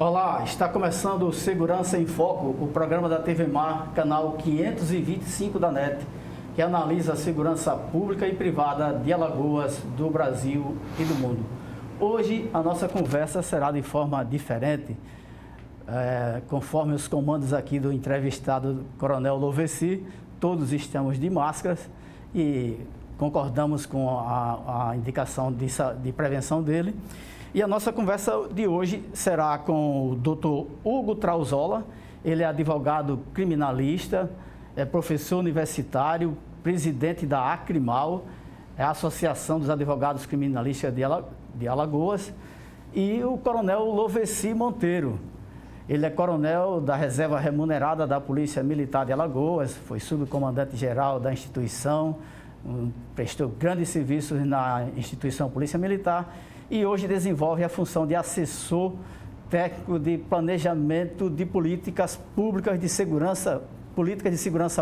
Olá, está começando o Segurança em Foco, o programa da TV Mar, canal 525 da NET, que analisa a segurança pública e privada de Alagoas, do Brasil e do mundo. Hoje a nossa conversa será de forma diferente, conforme os comandos aqui do entrevistado Coronel Lovesi. Todos estamos de máscaras e concordamos com a indicação de prevenção dele. E a nossa conversa de hoje será com o Dr. Hugo Trauzola. Ele é advogado criminalista, é professor universitário, presidente da Acrimal, é a Associação dos Advogados Criminalistas de Alagoas, e o Coronel Lovesi Monteiro. Ele é coronel da Reserva Remunerada da Polícia Militar de Alagoas, foi subcomandante-geral da instituição, prestou grandes serviços na instituição Polícia Militar e hoje desenvolve a função de assessor técnico de planejamento de políticas públicas de segurança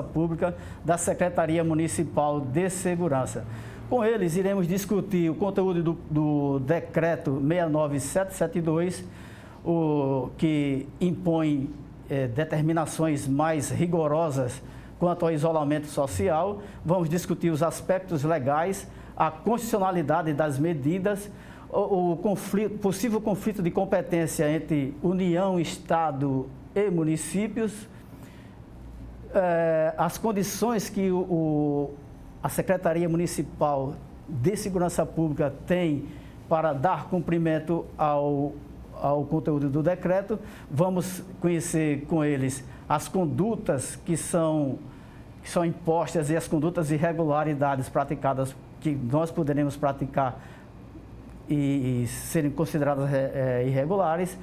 pública da Secretaria Municipal de Segurança. Com eles, iremos discutir o conteúdo do Decreto 69772, que impõe determinações mais rigorosas quanto ao isolamento social. Vamos discutir os aspectos legais, a constitucionalidade das medidas, o possível conflito de competência entre União, Estado e municípios, as condições que a Secretaria Municipal de Segurança Pública tem para dar cumprimento ao conteúdo do decreto. Vamos conhecer com eles as condutas que são impostas e as condutas e irregularidades praticadas que nós poderemos praticar e serem consideradas irregulares,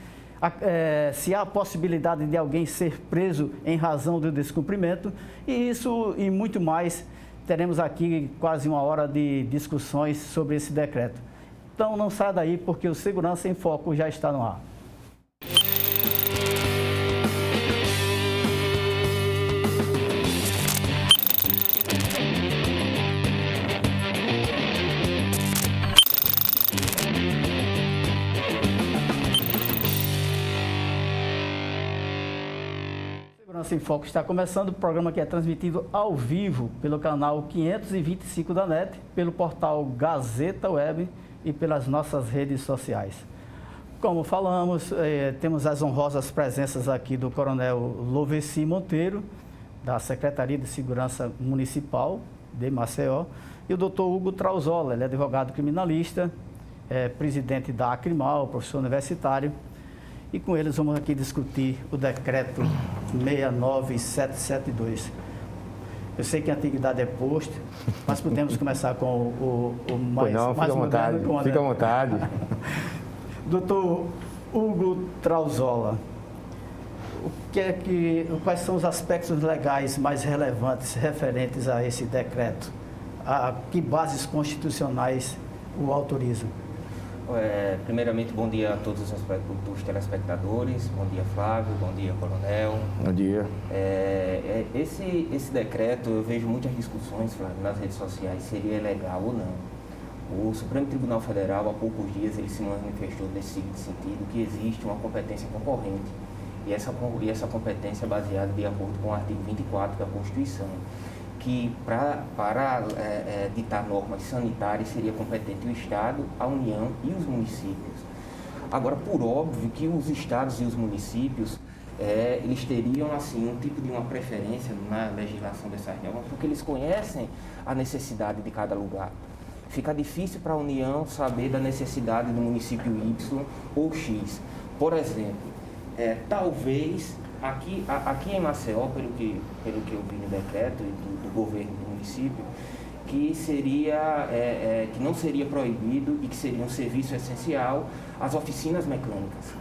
se há a possibilidade de alguém ser preso em razão do descumprimento, e isso e muito mais. Teremos aqui quase uma hora de discussões sobre esse decreto. Então não saia daí, porque o Segurança em Foco já está no ar. Segurança em Foco está começando, o programa que é transmitido ao vivo pelo canal 525 da NET, pelo portal Gazeta Web e pelas nossas redes sociais. Como falamos, temos as honrosas presenças aqui do Coronel Lovesi Monteiro, da Secretaria de Segurança Municipal de Maceió, e o Dr. Hugo Trauzola. Ele é advogado criminalista, presidente da Acrimal, professor universitário. E com eles vamos aqui discutir o decreto 69772. Eu sei que a antiguidade é posto, mas podemos começar com o mais moderno. Fica à vontade. Doutor Hugo Trauzola, quais são os aspectos legais mais relevantes referentes a esse decreto? A que bases constitucionais o autorizam? Primeiramente, bom dia a todos os telespectadores. Bom dia, Flávio. Bom dia, Coronel. Bom dia. Esse decreto, eu vejo muitas discussões, Flávio, nas redes sociais, seria legal ou não. O Supremo Tribunal Federal, há poucos dias, ele se manifestou nesse sentido, que existe uma competência concorrente. E essa competência é baseada de acordo com o artigo 24 da Constituição, que para ditar normas sanitárias seria competente o Estado, a União e os municípios. Agora, por óbvio que os Estados e os municípios, eles teriam assim um tipo de uma preferência na legislação dessas normas, porque eles conhecem a necessidade de cada lugar. Fica difícil para a União saber da necessidade do município Y ou X. Por exemplo, talvez aqui em Maceió, pelo que eu vi no decreto do governo do município, que não seria proibido e que seria um serviço essencial as oficinas mecânicas.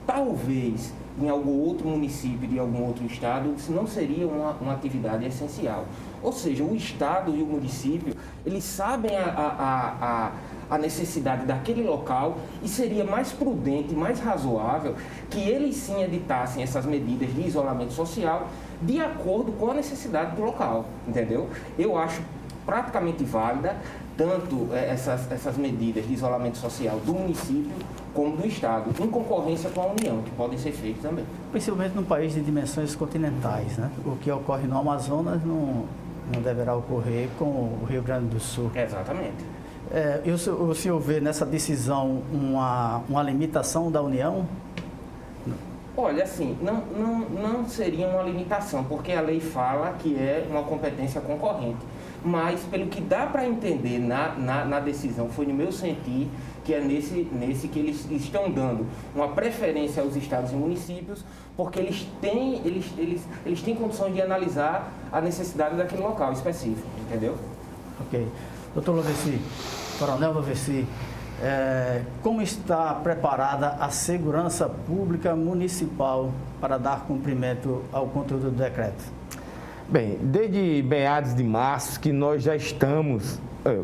Talvez em algum outro município de algum outro estado isso não seria uma atividade essencial. Ou seja, o Estado e o município, eles sabem a necessidade daquele local e seria mais prudente, mais razoável que eles sim editassem essas medidas de isolamento social de acordo com a necessidade do local, entendeu? Eu acho praticamente válida tanto essas medidas de isolamento social do município como do Estado, em concorrência com a União, que podem ser feitas também. Principalmente num país de dimensões continentais, né? O que ocorre no Amazonas não deverá ocorrer com o Rio Grande do Sul. Exatamente. E o senhor vê nessa decisão uma limitação da União? Olha, assim, não seria uma limitação, porque a lei fala que é uma competência concorrente. Mas, pelo que dá para entender na decisão, foi no meu sentir, que é nesse que eles estão dando uma preferência aos estados e municípios, porque eles têm condições de analisar a necessidade daquele local específico, entendeu? Ok. Doutor Lovesi, Coronel Lovesi, como está preparada a segurança pública municipal para dar cumprimento ao conteúdo do decreto? Bem, desde meados de março que nós já estamos,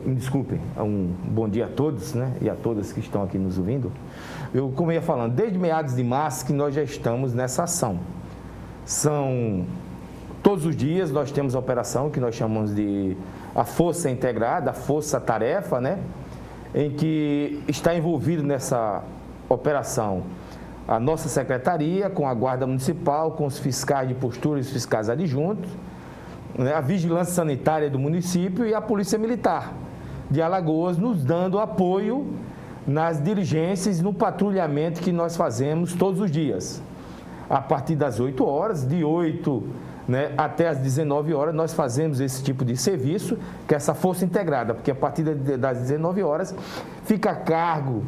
me desculpem, um bom dia a todos, né, e a todas que estão aqui nos ouvindo. Como eu ia falando, desde meados de março que nós já estamos nessa ação. Todos os dias nós temos a operação que nós chamamos de a Força Integrada, a Força Tarefa, né, em que está envolvido nessa operação a nossa secretaria, com a Guarda Municipal, com os fiscais de postura e os fiscais adjuntos, né, a Vigilância Sanitária do município e a Polícia Militar de Alagoas, nos dando apoio nas diligências, no patrulhamento que nós fazemos todos os dias. A partir das 8 horas, de 8, né, até as 19 horas, nós fazemos esse tipo de serviço, que é essa força integrada, porque a partir das 19 horas fica a cargo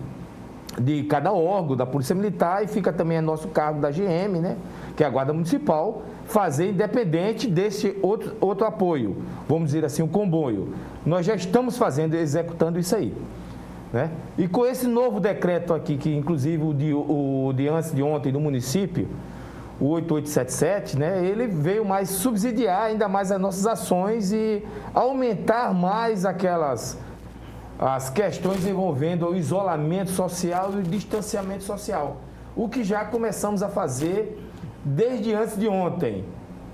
de cada órgão da Polícia Militar e fica também a nosso cargo da GM, né, que é a Guarda Municipal, fazer independente desse outro apoio, vamos dizer assim, um comboio. Nós já estamos executando isso aí, né? E com esse novo decreto aqui, que inclusive o de antes de ontem do município, o 8877, né, ele veio mais subsidiar ainda mais as nossas ações e aumentar mais as questões envolvendo o isolamento social e o distanciamento social, o que já começamos a fazer desde antes de ontem,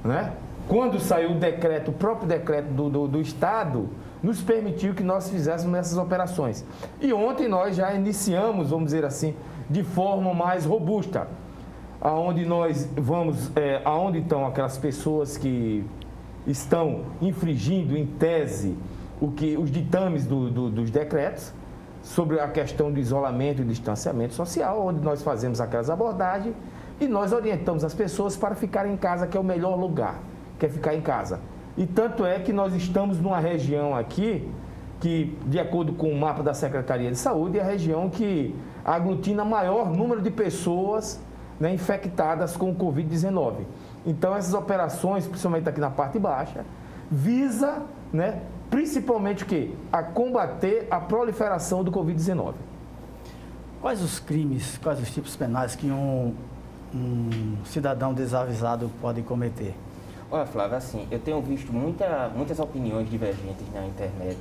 né? Quando saiu o decreto, o próprio decreto do Estado, nos permitiu que nós fizéssemos essas operações. E ontem nós já iniciamos, vamos dizer assim, de forma mais robusta, aonde nós vamos, aonde estão aquelas pessoas que estão infringindo, em tese, os ditames dos decretos sobre a questão do isolamento e distanciamento social, onde nós fazemos aquelas abordagens e nós orientamos as pessoas para ficarem em casa, que é o melhor lugar, que é ficar em casa. E tanto é que nós estamos numa região aqui, que, de acordo com o mapa da Secretaria de Saúde, é a região que aglutina maior número de pessoas, né, infectadas com o Covid-19. Então, essas operações, principalmente aqui na parte baixa, visa, né, principalmente o quê? A combater a proliferação do Covid-19. Quais os crimes, quais os tipos penais que um cidadão desavisado pode cometer? Olha, Flávio, assim, eu tenho visto muitas opiniões divergentes na internet,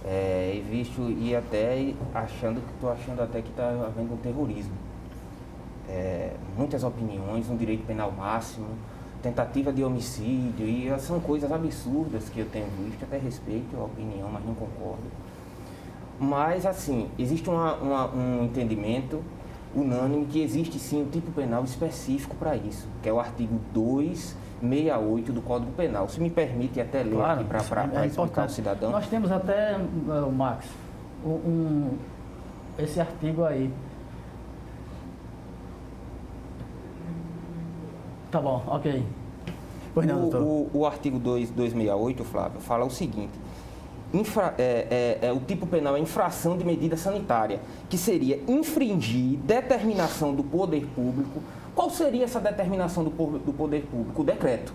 e visto e até estou achando até que está havendo um terrorismo. Muitas opiniões, um direito penal máximo, tentativa de homicídio, e são coisas absurdas que eu tenho visto, até respeito a opinião, mas não concordo. Mas, assim, existe um entendimento unânime que existe sim um tipo penal específico para isso, que é o artigo 268 do Código Penal. Se me permite até ler, claro, aqui para explicar ao cidadão. Nós temos até, Max, esse artigo aí. Tá bom, ok. Pois não, doutor. O artigo 268, Flávio, fala o seguinte: o tipo penal é infração de medida sanitária, que seria infringir determinação do poder público. Qual seria essa determinação do poder público? O decreto.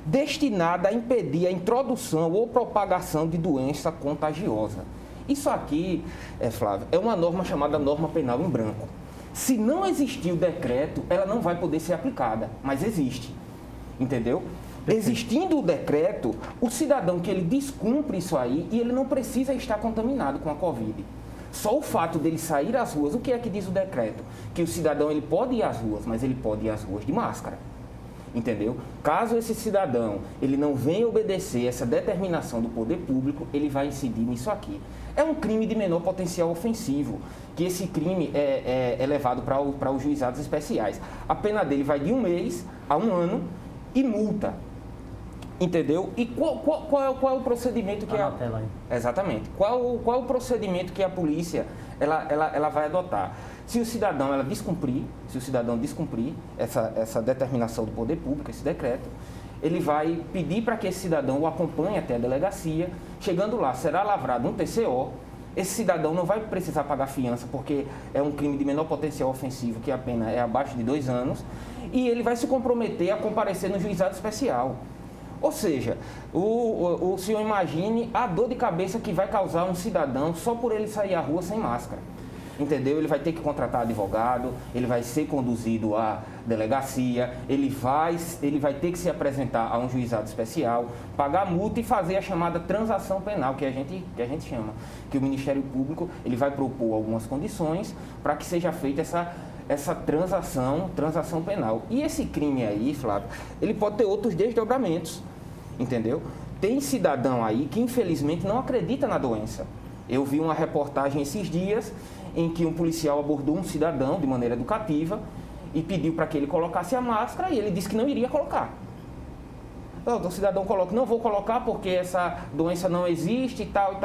Destinada a impedir a introdução ou propagação de doença contagiosa. Isso aqui, Flávio, é uma norma chamada norma penal em branco. Se não existir o decreto, ela não vai poder ser aplicada, mas existe, entendeu? Existindo o decreto, o cidadão que ele descumpre isso aí, e ele não precisa estar contaminado com a Covid. Só o fato dele sair às ruas, o que é que diz o decreto? Que o cidadão ele pode ir às ruas, mas ele pode ir às ruas de máscara. entendeu? Caso esse cidadão ele não venha obedecer essa determinação do poder público, ele vai incidir nisso aqui. É um crime de menor potencial ofensivo, que esse crime é levado para os juizados especiais. A pena dele vai de 1 mês a 1 ano e multa. Entendeu? E qual é o procedimento que Exatamente. Qual é o procedimento que a polícia ela vai adotar? Se o cidadão descumprir essa determinação do poder público, esse decreto, ele vai pedir para que esse cidadão o acompanhe até a delegacia. Chegando lá, será lavrado um TCO. Esse cidadão não vai precisar pagar fiança, porque é um crime de menor potencial ofensivo, que a pena é abaixo de 2 anos, e ele vai se comprometer a comparecer no juizado especial. Ou seja, o senhor imagine a dor de cabeça que vai causar um cidadão só por ele sair à rua sem máscara. Entendeu? Ele vai ter que contratar advogado, ele vai ser conduzido à delegacia, ele vai ter que se apresentar a um juizado especial, pagar multa e fazer a chamada transação penal, que a gente chama. Que o Ministério Público ele vai propor algumas condições para que seja feita essa transação penal. E esse crime aí, Flávio, ele pode ter outros desdobramentos, entendeu? Tem cidadão aí que infelizmente não acredita na doença. Eu vi uma reportagem esses dias em que um policial abordou um cidadão de maneira educativa e pediu para que ele colocasse a máscara e ele disse que não iria colocar. O cidadão coloca, não vou colocar porque essa doença não existe e tal.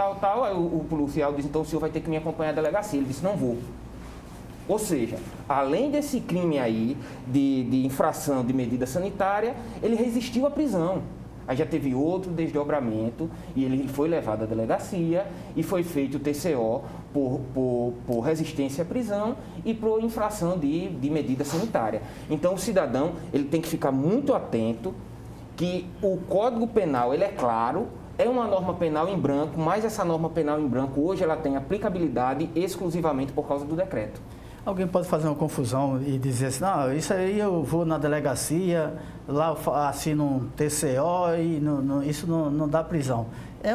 Aí o policial diz, então o senhor vai ter que me acompanhar à delegacia. Ele disse, não vou. Ou seja, além desse crime aí de infração de medida sanitária, ele resistiu à prisão. Aí já teve outro desdobramento e ele foi levado à delegacia e foi feito o TCO por resistência à prisão e por infração de medida sanitária. Então o cidadão ele tem que ficar muito atento que o Código Penal ele é claro, é uma norma penal em branco, mas essa norma penal em branco hoje ela tem aplicabilidade exclusivamente por causa do decreto. Alguém pode fazer uma confusão e dizer assim, não, isso aí eu vou na delegacia, lá eu assino um TCO e isso não dá prisão. É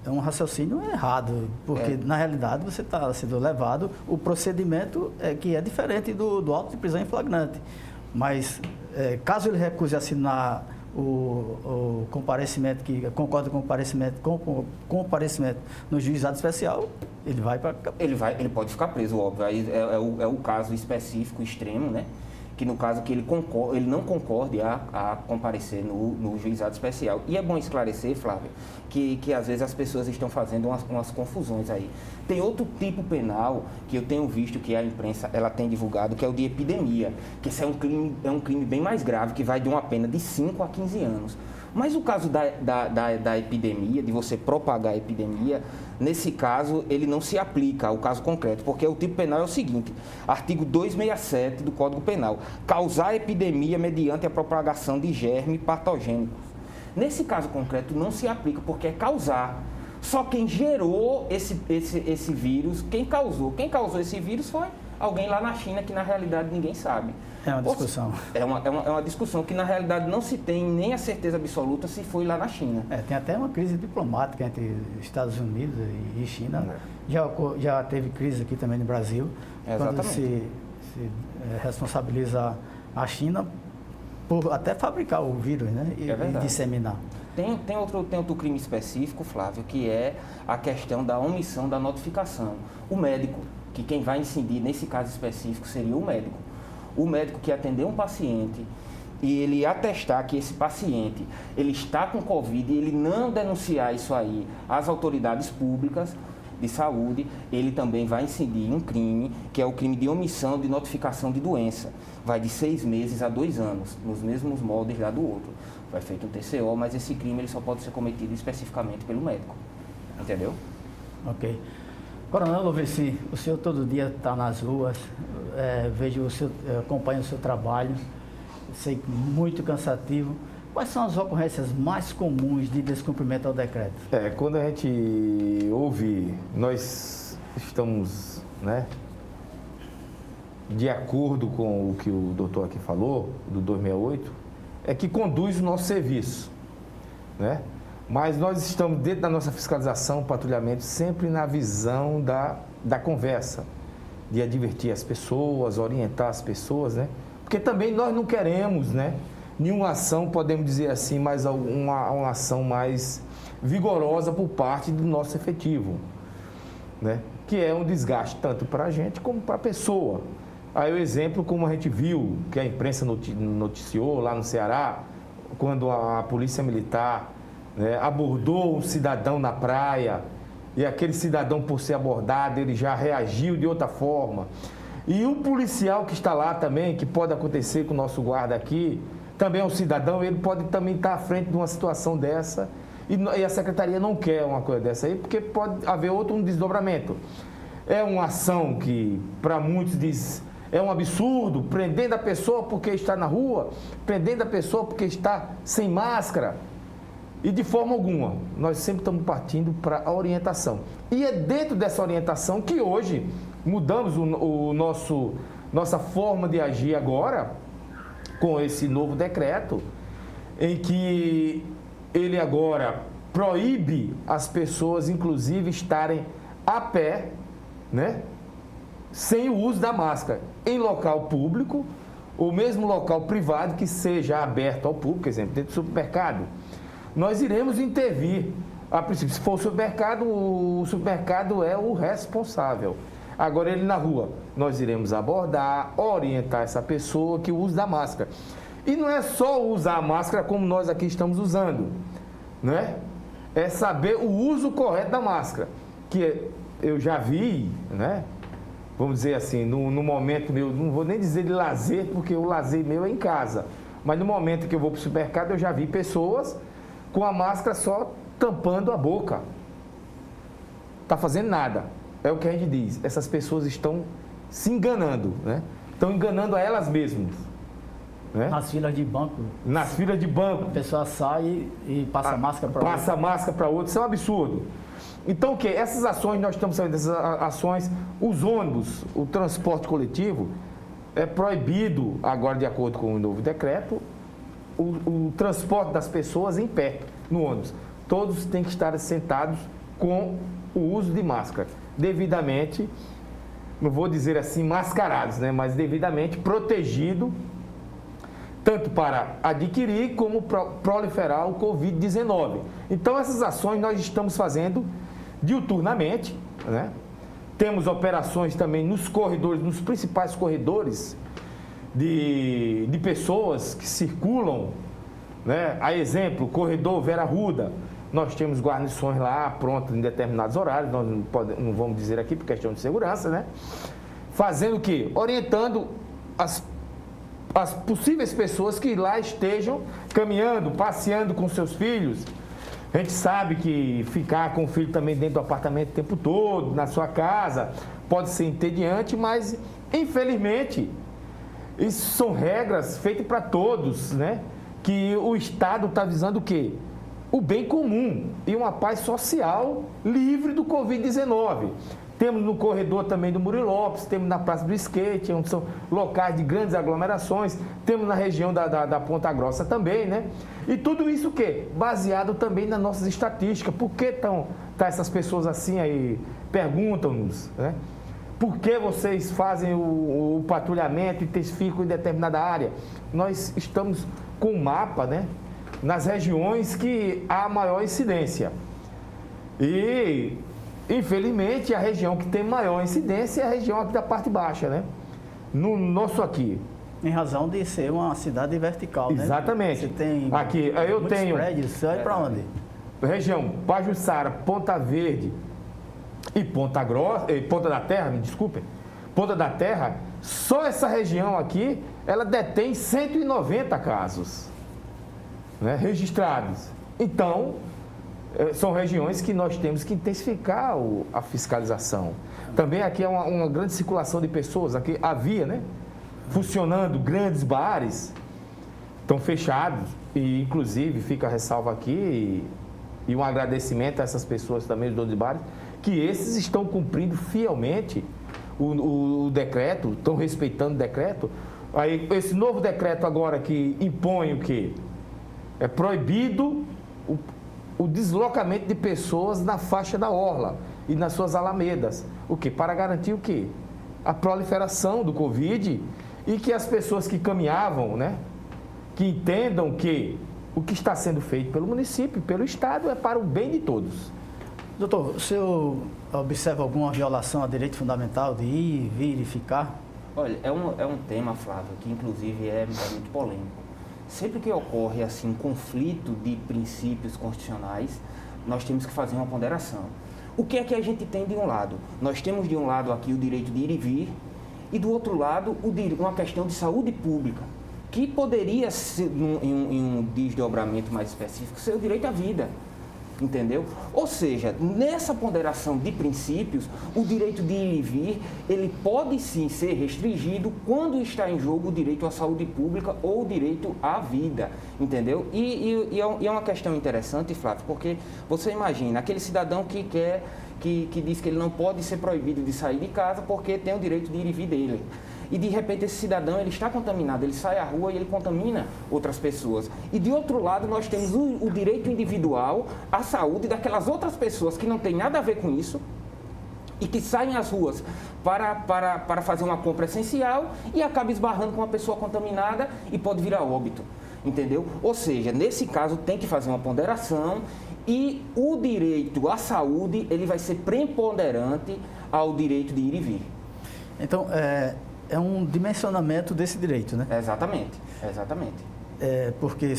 um raciocínio errado, porque na realidade você está sendo levado, o procedimento que é diferente do auto de prisão em flagrante. Mas caso ele recuse assinar o comparecimento, que concorda com o comparecimento no juizado especial, ele vai para... Ele pode ficar preso, óbvio. Aí é o caso específico, extremo, né? Que no caso que ele não concorde a comparecer no juizado especial. E é bom esclarecer, Flávio, que às vezes as pessoas estão fazendo umas confusões aí. Tem outro tipo penal que eu tenho visto que a imprensa ela tem divulgado, que é o de epidemia, que esse é um crime bem mais grave, que vai de uma pena de 5 a 15 anos. Mas o caso da epidemia, de você propagar a epidemia, nesse caso, ele não se aplica ao caso concreto, porque o tipo penal é o seguinte, artigo 267 do Código Penal, causar epidemia mediante a propagação de germes patogênicos. Nesse caso concreto, não se aplica, porque é causar. Só quem gerou esse vírus, quem causou esse vírus foi alguém lá na China, que na realidade ninguém sabe. É uma discussão. É uma discussão que na realidade não se tem nem a certeza absoluta se foi lá na China. Tem até uma crise diplomática entre Estados Unidos e China. Já teve crise aqui também no Brasil. Exatamente. Quando se responsabiliza a China por até fabricar o vírus, né? E disseminar. Tem outro crime específico, Flávio, que é a questão da omissão da notificação. O médico, que quem vai incidir nesse caso específico seria o médico. O médico que atendeu um paciente e ele atestar que esse paciente ele está com Covid e ele não denunciar isso aí às autoridades públicas de saúde, ele também vai incidir um crime, que é o crime de omissão de notificação de doença. Vai de 6 meses a 2 anos, nos mesmos moldes lá do outro. Vai feito um TCO, mas esse crime ele só pode ser cometido especificamente pelo médico. Entendeu? Ok. Coronel Loveci, o senhor todo dia está nas ruas, acompanho o seu trabalho, sei que muito cansativo. Quais são as ocorrências mais comuns de descumprimento ao decreto? Quando a gente ouve, nós estamos, de acordo com o que o doutor aqui falou, do 268, é que conduz o nosso serviço, Mas nós estamos dentro da nossa fiscalização, patrulhamento, sempre na visão da conversa, de advertir as pessoas, orientar as pessoas, Porque também nós não queremos, né, nenhuma ação, podemos dizer assim, mas uma ação mais vigorosa por parte do nosso efetivo, né? Que é um desgaste tanto para a gente como para a pessoa. Aí o exemplo, como a gente viu, que a imprensa noticiou lá no Ceará, quando a polícia militar, né, abordou um cidadão na praia, e aquele cidadão, por ser abordado, ele já reagiu de outra forma. E o policial que está lá também, que pode acontecer com o nosso guarda aqui, também é um cidadão, ele pode também estar à frente de uma situação dessa, e a secretaria não quer uma coisa dessa aí, porque pode haver outro desdobramento. É uma ação que, para muitos, diz, é um absurdo, prendendo a pessoa porque está na rua, prendendo a pessoa porque está sem máscara. E de forma alguma, nós sempre estamos partindo para a orientação. E é dentro dessa orientação que hoje mudamos nossa forma de agir agora, com esse novo decreto, em que ele agora proíbe as pessoas, inclusive, estarem a pé, né, sem o uso da máscara, em local público, ou mesmo local privado que seja aberto ao público, por exemplo, dentro do supermercado. Nós iremos intervir. A princípio, se for o supermercado é o responsável. Agora, ele na rua, nós iremos abordar, orientar essa pessoa que usa da máscara. E não é só usar a máscara como nós aqui estamos usando, né? É saber o uso correto da máscara, que eu já vi, né? Vamos dizer assim, no momento meu, não vou nem dizer de lazer, porque o lazer meu é em casa, mas no momento que eu vou para o supermercado, eu já vi pessoas com a máscara só tampando a boca. Está fazendo nada. É o que a gente diz. Essas pessoas estão se enganando, né? Estão enganando a elas mesmas. Né? Nas filas de banco. Nas filas de banco. A pessoa sai e passa a máscara para outra. Passa a máscara para outra. Isso é um absurdo. Então, o que? Essas ações, nós estamos sabendo dessas ações, os ônibus, o transporte coletivo, é proibido, agora de acordo com o novo decreto, o transporte das pessoas em pé no ônibus. Todos têm que estar sentados com o uso de máscara, devidamente, não vou dizer assim mascarados, né, mas devidamente protegido, tanto para adquirir como proliferar o Covid-19. Então, essas ações nós estamos fazendo diuturnamente, né? Temos operações também nos corredores, nos principais corredores de pessoas que circulam, né? A exemplo, corredor Vera Arruda, nós temos guarnições lá prontas em determinados horários, nós não vamos dizer aqui por questão de segurança, né? Fazendo o quê? Orientando as possíveis pessoas que lá estejam caminhando, passeando com seus filhos. A gente sabe que ficar com o filho também dentro do apartamento o tempo todo, na sua casa, pode ser entediante, mas infelizmente isso são regras feitas para todos, né? Que o Estado está visando o quê? O bem comum e uma paz social livre do Covid-19. Temos no corredor também do Murilo Lopes, temos na Praça do Skate, onde são locais de grandes aglomerações, temos na região da Ponta Grossa também, né? E tudo isso o quê? Baseado também nas nossas estatísticas. Por que tá essas pessoas assim aí? Perguntam-nos, né? Por que vocês fazem o patrulhamento e intensificam em determinada área? Nós estamos com um mapa, né? Nas regiões que há maior incidência. E infelizmente, a região que tem maior incidência é a região aqui da parte baixa, né? No nosso aqui. Em razão de ser uma cidade vertical, né? Exatamente. Você tem aqui, eu muitos tenho prédios, você vai para onde? Região Pajuçara, Ponta Verde e Ponta Grossa, Ponta da Terra, me desculpem. Ponta da Terra, só essa região aqui, ela detém 190 casos, né, registrados. Então, são regiões que nós temos que intensificar a fiscalização. Também aqui é uma grande circulação de pessoas. Aqui havia, né? Funcionando grandes bares, estão fechados. E, inclusive, fica a ressalva aqui e um agradecimento a essas pessoas também, os donos de bares, que esses estão cumprindo fielmente o decreto, estão respeitando o decreto. Aí, esse novo decreto agora que impõe o quê? É proibido o deslocamento de pessoas na faixa da orla e nas suas alamedas. O quê? Para garantir o quê? A proliferação do Covid e que as pessoas que caminhavam, né, que entendam que o que está sendo feito pelo município, pelo Estado, é para o bem de todos. Doutor, o senhor observa alguma violação a direito fundamental de ir, vir e ficar? Olha, é um tema, Flávio, que inclusive é muito polêmico. Sempre que ocorre assim um conflito de princípios constitucionais, nós temos que fazer uma ponderação. O que é que a gente tem de um lado? Nós temos de um lado aqui o direito de ir e vir, e do outro lado uma questão de saúde pública, que poderia, ser, em um desdobramento mais específico, ser o direito à vida. Entendeu? Ou seja, nessa ponderação de princípios, o direito de ir e vir, ele pode sim ser restringido quando está em jogo o direito à saúde pública ou o direito à vida, entendeu? E é uma questão interessante, Flávio, porque você imagina, aquele cidadão que diz que ele não pode ser proibido de sair de casa porque tem o direito de ir e vir dele. E de repente esse cidadão ele está contaminado, ele sai à rua e ele contamina outras pessoas. E de outro lado nós temos o direito individual à saúde daquelas outras pessoas que não tem nada a ver com isso e que saem às ruas para fazer uma compra essencial e acaba esbarrando com uma pessoa contaminada e pode vir a óbito. Entendeu? Ou seja, nesse caso tem que fazer uma ponderação e o direito à saúde ele vai ser preponderante ao direito de ir e vir. Então, é um dimensionamento desse direito, né? Exatamente. Porque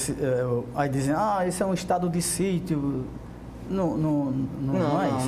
aí dizem, esse é um estado de sítio. Não é isso?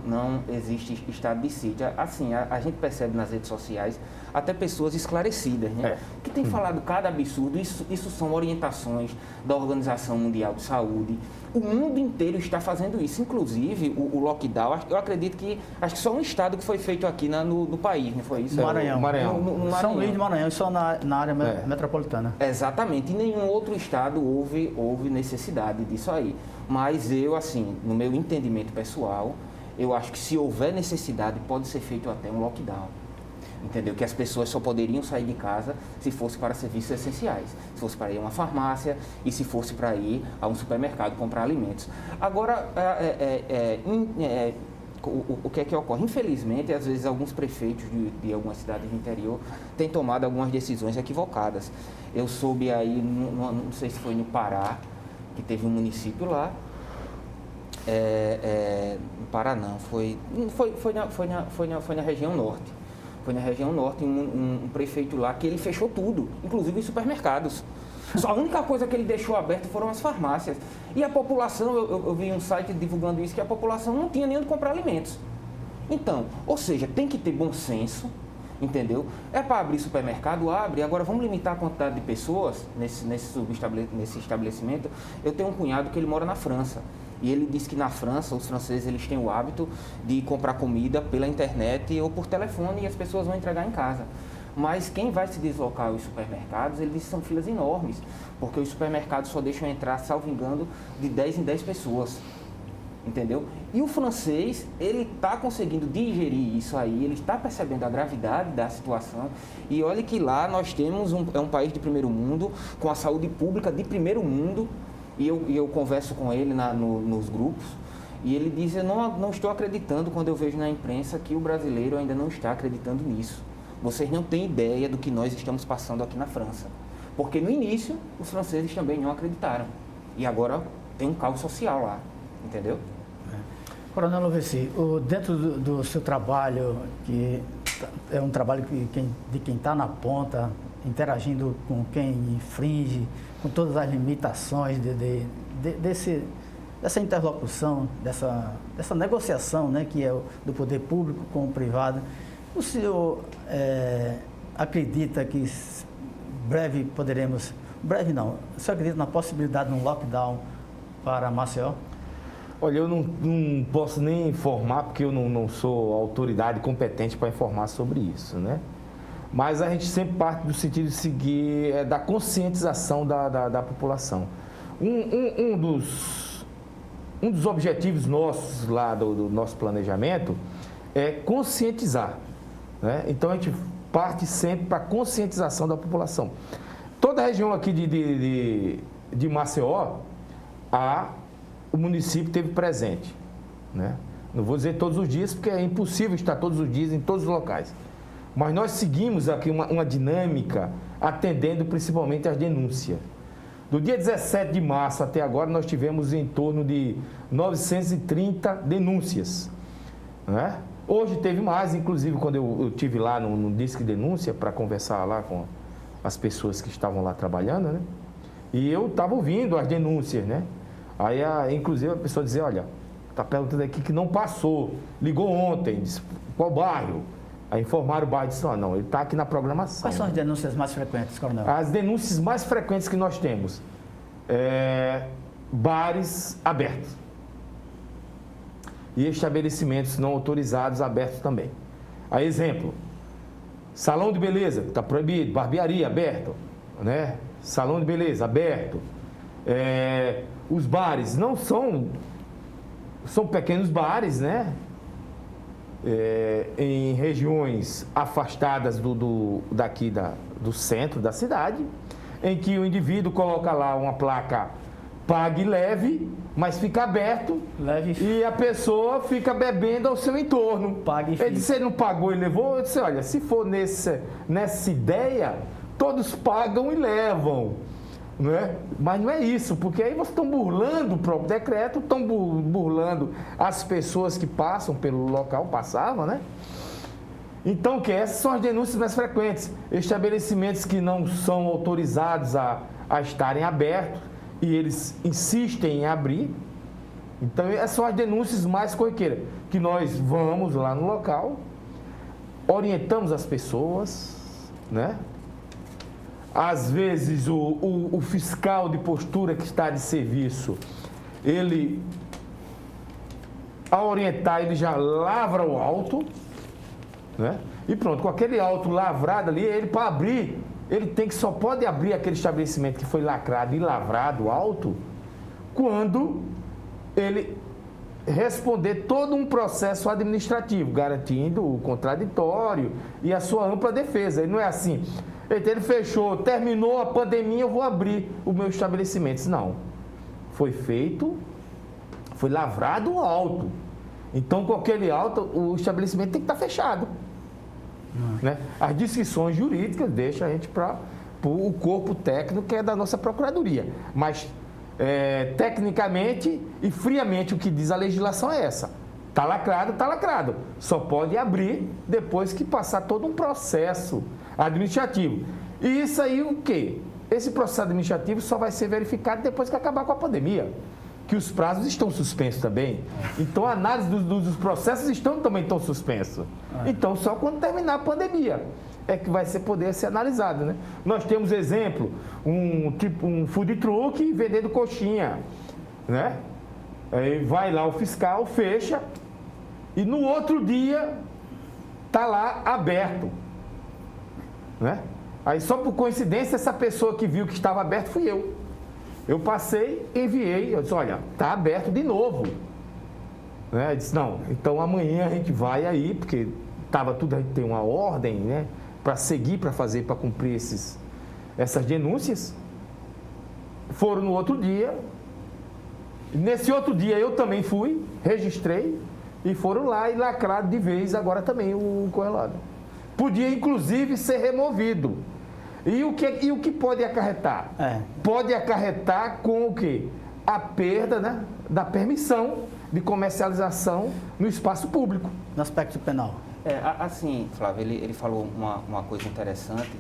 Não existe estado de sítio. Assim, a gente percebe nas redes sociais até pessoas esclarecidas, né? Que têm falado cada absurdo. Isso são orientações da Organização Mundial de Saúde. O mundo inteiro está fazendo isso, inclusive o lockdown. Eu acredito que acho que só um estado que foi feito aqui no país, não foi isso? Maranhão. No Maranhão. São Luís de Maranhão, só na área metropolitana. Exatamente. Em nenhum outro estado houve necessidade disso aí. Mas eu, assim, no meu entendimento pessoal, eu acho que se houver necessidade, pode ser feito até um lockdown. Entendeu? Que as pessoas só poderiam sair de casa se fosse para serviços essenciais. Se fosse para ir a uma farmácia e se fosse para ir a um supermercado comprar alimentos. Agora, o que é que ocorre? Infelizmente, às vezes, alguns prefeitos de algumas cidades do interior têm tomado algumas decisões equivocadas. Eu soube aí, não sei se foi no Pará, que teve um município lá, no Pará não, foi na região norte. Foi na região norte um prefeito lá que ele fechou tudo, inclusive os supermercados. Só a única coisa que ele deixou aberta foram as farmácias. E a população, eu vi um site divulgando isso, que a população não tinha nem onde comprar alimentos. Então, ou seja, tem que ter bom senso, entendeu? É para abrir supermercado, abre. Agora vamos limitar a quantidade de pessoas nesse estabelecimento. Eu tenho um cunhado que ele mora na França. E ele disse que na França, os franceses eles têm o hábito de comprar comida pela internet ou por telefone e as pessoas vão entregar em casa. Mas quem vai se deslocar aos supermercados, ele disse que são filas enormes, porque os supermercados só deixam entrar, salvo engano, de 10 em 10 pessoas. Entendeu? E o francês, ele está conseguindo digerir isso aí, ele está percebendo a gravidade da situação. E olha que lá nós temos um país de primeiro mundo, com a saúde pública de primeiro mundo. E eu converso com ele nos grupos, e ele diz, eu não estou acreditando quando eu vejo na imprensa que o brasileiro ainda não está acreditando nisso. Vocês não têm ideia do que nós estamos passando aqui na França. Porque no início, os franceses também não acreditaram. E agora tem um caos social lá, entendeu? Coronel Lovesi, dentro do seu trabalho, que é um trabalho de quem está na ponta, interagindo com quem infringe, com todas as limitações dessa interlocução, dessa negociação, né, que é do poder público com o privado, o senhor acredita que breve poderemos... Breve não. O senhor acredita na possibilidade de um lockdown para Maceió? Olha, eu não posso nem informar, porque eu não sou autoridade competente para informar sobre isso, né? Mas a gente sempre parte do sentido de seguir, da conscientização da população. Um dos objetivos nossos lá do nosso planejamento é conscientizar, né? Então a gente parte sempre para a conscientização da população. Toda a região aqui de Maceió, o município teve presente, né? Não vou dizer todos os dias, porque é impossível estar todos os dias em todos os locais. Mas nós seguimos aqui uma dinâmica atendendo principalmente às denúncias. Do dia 17 de março até agora, nós tivemos em torno de 930 denúncias, né? Hoje teve mais, inclusive quando eu estive lá no Disque Denúncia para conversar lá com as pessoas que estavam lá trabalhando, né? E eu estava ouvindo as denúncias, né? Aí, inclusive, a pessoa dizia, olha, está perguntando aqui que não passou, ligou ontem, disse, qual bairro? Aí informaram o bairro e disseram, não, ele está aqui na programação. Quais são as denúncias mais frequentes, Coronel? As denúncias mais frequentes que nós temos bares abertos e estabelecimentos não autorizados abertos também. A exemplo, salão de beleza, que está proibido, barbearia aberto, né? Salão de beleza aberto. Os bares não são pequenos bares, né? Em regiões afastadas daqui do centro da cidade, em que o indivíduo coloca lá uma placa pague leve, mas fica aberto Leve. E a pessoa fica bebendo ao seu entorno. Pague e Ele disse, ele não pagou e levou? Eu disse, olha, se for nessa ideia, todos pagam e levam. Né? Mas não é isso, porque aí vocês estão burlando o próprio decreto, estão burlando as pessoas que passam pelo local, passavam, né? Então, essas são as denúncias mais frequentes. Estabelecimentos que não são autorizados a estarem abertos e eles insistem em abrir. Então, essas são as denúncias mais corriqueiras, que nós vamos lá no local, orientamos as pessoas, né? Às vezes, o fiscal de postura que está de serviço, ele, ao orientar, ele já lavra o auto, né? E pronto, com aquele auto lavrado ali, ele para abrir, ele só pode abrir aquele estabelecimento que foi lacrado e lavrado o auto, quando ele responder todo um processo administrativo, garantindo o contraditório e a sua ampla defesa. E não é assim, ele fechou, terminou a pandemia, eu vou abrir o meu estabelecimento. Não, foi lavrado o auto. Então, com aquele auto, o estabelecimento tem que estar fechado. Né? As discussões jurídicas deixam a gente para o corpo técnico, que é da nossa Procuradoria. Mas, tecnicamente e friamente, o que diz a legislação é essa. Está lacrado, está lacrado. Só pode abrir depois que passar todo um processo administrativo. E isso aí o quê? Esse processo administrativo só vai ser verificado depois que acabar com a pandemia. Que os prazos estão suspensos também. Então, a análise dos processos também estão suspensos. Então, só quando terminar a pandemia é que vai poder ser analisado, né? Nós temos exemplo, um food truck vendendo coxinha, né? Aí vai lá o fiscal, fecha, e no outro dia está lá aberto, né? Aí, só por coincidência, essa pessoa que viu que estava aberto fui eu. Eu passei, enviei, eu disse, olha, está aberto de novo. Né? Eu disse, não, então amanhã a gente vai aí, porque estava tudo, a gente tem uma ordem, né? Para seguir, para cumprir essas denúncias. Foram no outro dia. Nesse outro dia eu também fui, registrei, e foram lá e lacraram de vez agora também o correlado. Podia, inclusive, ser removido. E o que pode acarretar? Pode acarretar com o quê? A perda, né, da permissão de comercialização no espaço público. No aspecto penal. Assim, Flávio, ele falou uma coisa interessante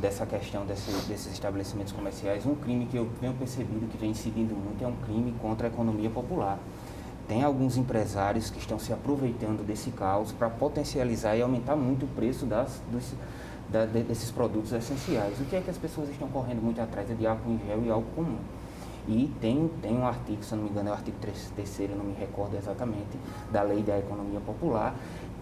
dessa questão desses estabelecimentos comerciais. Um crime que eu tenho percebido que vem incidindo muito é um crime contra a economia popular. Tem alguns empresários que estão se aproveitando desse caos para potencializar e aumentar muito o preço desses produtos essenciais. O que é que as pessoas estão correndo muito atrás? É de álcool em gel e álcool comum. E tem um artigo, se eu não me engano, é o artigo 3º, eu não me recordo exatamente, da Lei da Economia Popular,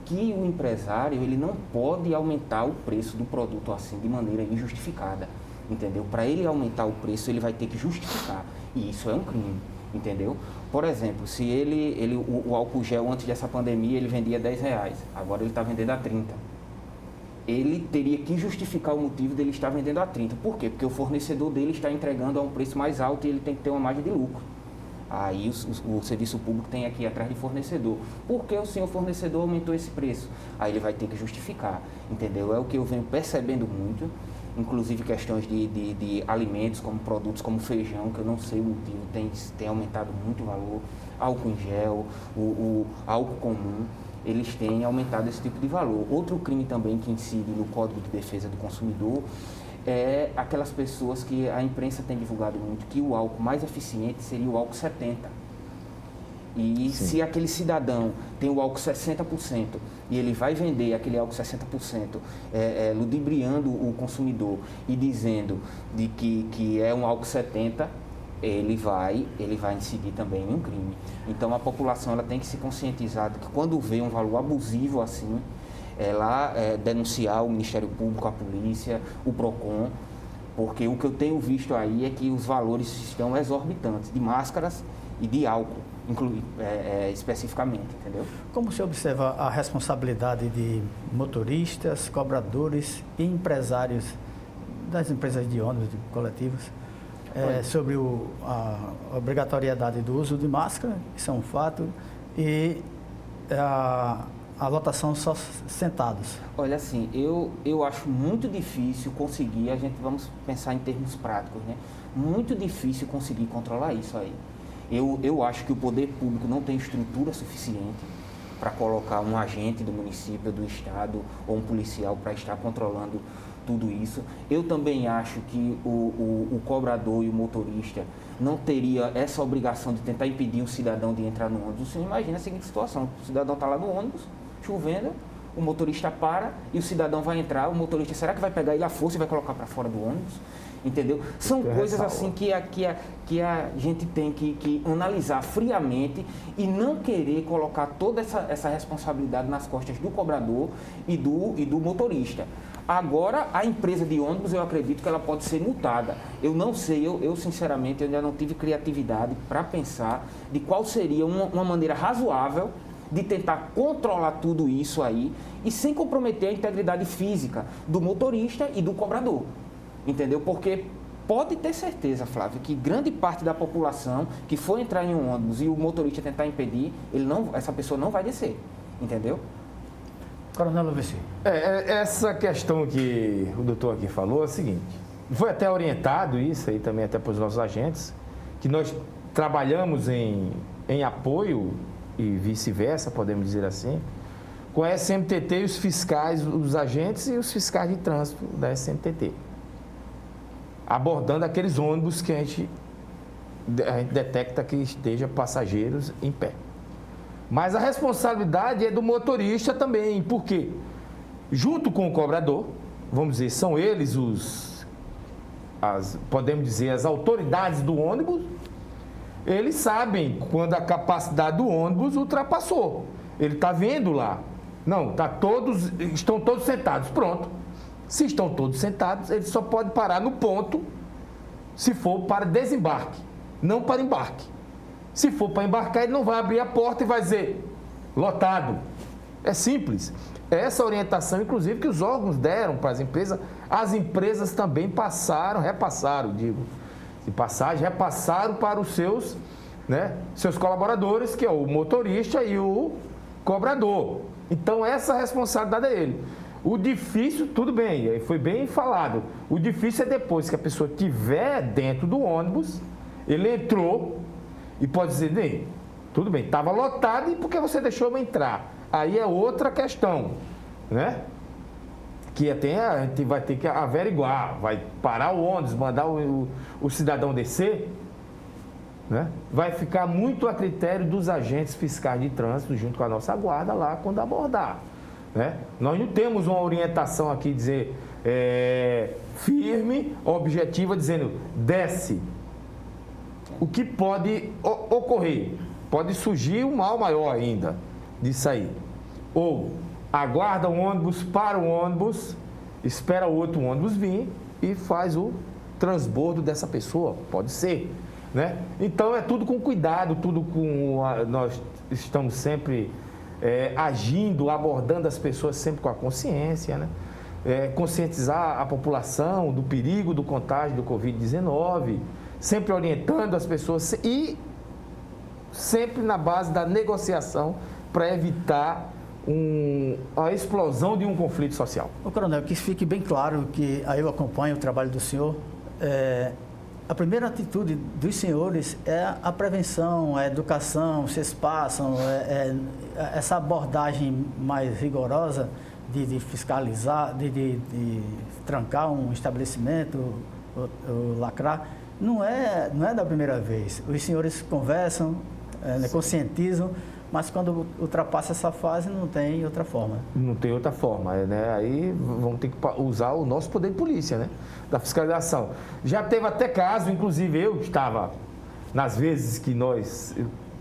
que o empresário ele não pode aumentar o preço do produto assim de maneira injustificada, entendeu? Para ele aumentar o preço, ele vai ter que justificar. E isso é um crime, entendeu? Por exemplo, se o álcool gel antes dessa pandemia ele vendia R$10, agora ele está vendendo a 30. Ele teria que justificar o motivo dele estar vendendo a 30. Por quê? Porque o fornecedor dele está entregando a um preço mais alto e ele tem que ter uma margem de lucro. Aí o serviço público tem aqui atrás de fornecedor. Por que o senhor fornecedor aumentou esse preço? Aí ele vai ter que justificar, entendeu? É o que eu venho percebendo muito, inclusive questões de alimentos, como produtos como feijão, que eu não sei o motivo, tem aumentado muito o valor, álcool em gel, o álcool comum, eles têm aumentado esse tipo de valor. Outro crime também que incide no Código de Defesa do Consumidor é aquelas pessoas que a imprensa tem divulgado muito, que o álcool mais eficiente seria o álcool 70%. E Sim. se aquele cidadão tem o álcool 60% e ele vai vender aquele álcool 60%, ludibriando o consumidor e dizendo de que é um álcool 70%, ele vai incidir também em um crime. Então a população ela tem que se conscientizar de que quando vê um valor abusivo assim, ela denunciar o Ministério Público, a polícia, o PROCON, porque o que eu tenho visto aí é que os valores estão exorbitantes de máscaras e de álcool, especificamente, entendeu? Como você observa a responsabilidade de motoristas, cobradores e empresários das empresas de ônibus, de coletivos, sobre a obrigatoriedade do uso de máscara, isso é um fato, e a lotação só sentados? Olha, assim, eu acho muito difícil conseguir, vamos pensar em termos práticos, né? Muito difícil conseguir controlar isso aí. Eu acho que o poder público não tem estrutura suficiente para colocar um agente do município, do estado ou um policial para estar controlando tudo isso. Eu também acho que o cobrador e o motorista não teria essa obrigação de tentar impedir um cidadão de entrar no ônibus. Você imagina a seguinte situação, o cidadão está lá no ônibus, chovendo, o motorista para e o cidadão vai entrar, o motorista, será que vai pegar ele à força e vai colocar para fora do ônibus? Entendeu? São coisas assim que a gente tem que analisar friamente e não querer colocar toda essa responsabilidade nas costas do cobrador e do motorista. Agora, a empresa de ônibus, eu acredito que ela pode ser multada. Eu não sei, eu sinceramente, eu ainda não tive criatividade para pensar de qual seria uma maneira razoável de tentar controlar tudo isso aí e sem comprometer a integridade física do motorista e do cobrador. Entendeu? Porque pode ter certeza, Flávio, que grande parte da população que for entrar em um ônibus e o motorista tentar impedir, essa pessoa não vai descer. Entendeu? Coronel Lovesi. Essa questão que o doutor aqui falou é a seguinte, foi até orientado isso aí também até para os nossos agentes, que nós trabalhamos em apoio e vice-versa, podemos dizer assim, com a SMTT e os fiscais, os agentes e os fiscais de trânsito da SMTT, abordando aqueles ônibus que a gente detecta que esteja passageiros em pé. Mas a responsabilidade é do motorista também, porque junto com o cobrador, vamos dizer, são eles podemos dizer, as autoridades do ônibus, eles sabem quando a capacidade do ônibus ultrapassou. Ele está vendo lá. Não, estão todos sentados. Pronto. Se estão todos sentados, ele só pode parar no ponto se for para desembarque, não para embarque. Se for para embarcar, ele não vai abrir a porta e vai dizer lotado. É simples. Essa orientação, inclusive, que os órgãos deram para as empresas também repassaram para os seus colaboradores, que é o motorista e o cobrador. Então, essa responsabilidade é ele. O difícil, tudo bem, foi bem falado, o difícil é depois que a pessoa estiver dentro do ônibus, ele entrou e pode dizer, bem, tudo bem, estava lotado e por que você deixou eu entrar? Aí é outra questão, né? Que a gente vai ter que averiguar, vai parar o ônibus, mandar o cidadão descer, né? Vai ficar muito a critério dos agentes fiscais de trânsito, junto com a nossa guarda lá, quando abordar, né? Nós não temos uma orientação aqui, dizer, firme, objetiva, dizendo, desce. O que pode ocorrer? Pode surgir um mal maior ainda disso aí. Ou aguarda o ônibus, para o ônibus, espera o outro ônibus vir e faz o transbordo dessa pessoa. Pode ser, né? Então é tudo com cuidado, nós estamos sempre agindo, abordando as pessoas sempre com a consciência, né? Conscientizar a população do perigo do contágio do Covid-19, sempre orientando as pessoas e sempre na base da negociação para evitar a explosão de um conflito social. Ô, coronel, que fique bem claro que aí eu acompanho o trabalho do senhor. A primeira atitude dos senhores é a prevenção, a educação, vocês passam, essa abordagem mais rigorosa de fiscalizar, de trancar um estabelecimento, ou lacrar, não é da primeira vez. Os senhores conversam, conscientizam, mas quando ultrapassa essa fase não tem outra forma. Não tem outra forma, né? Aí vamos ter que usar o nosso poder de polícia, né? Da fiscalização. Já teve até caso, inclusive eu estava, nas vezes que nós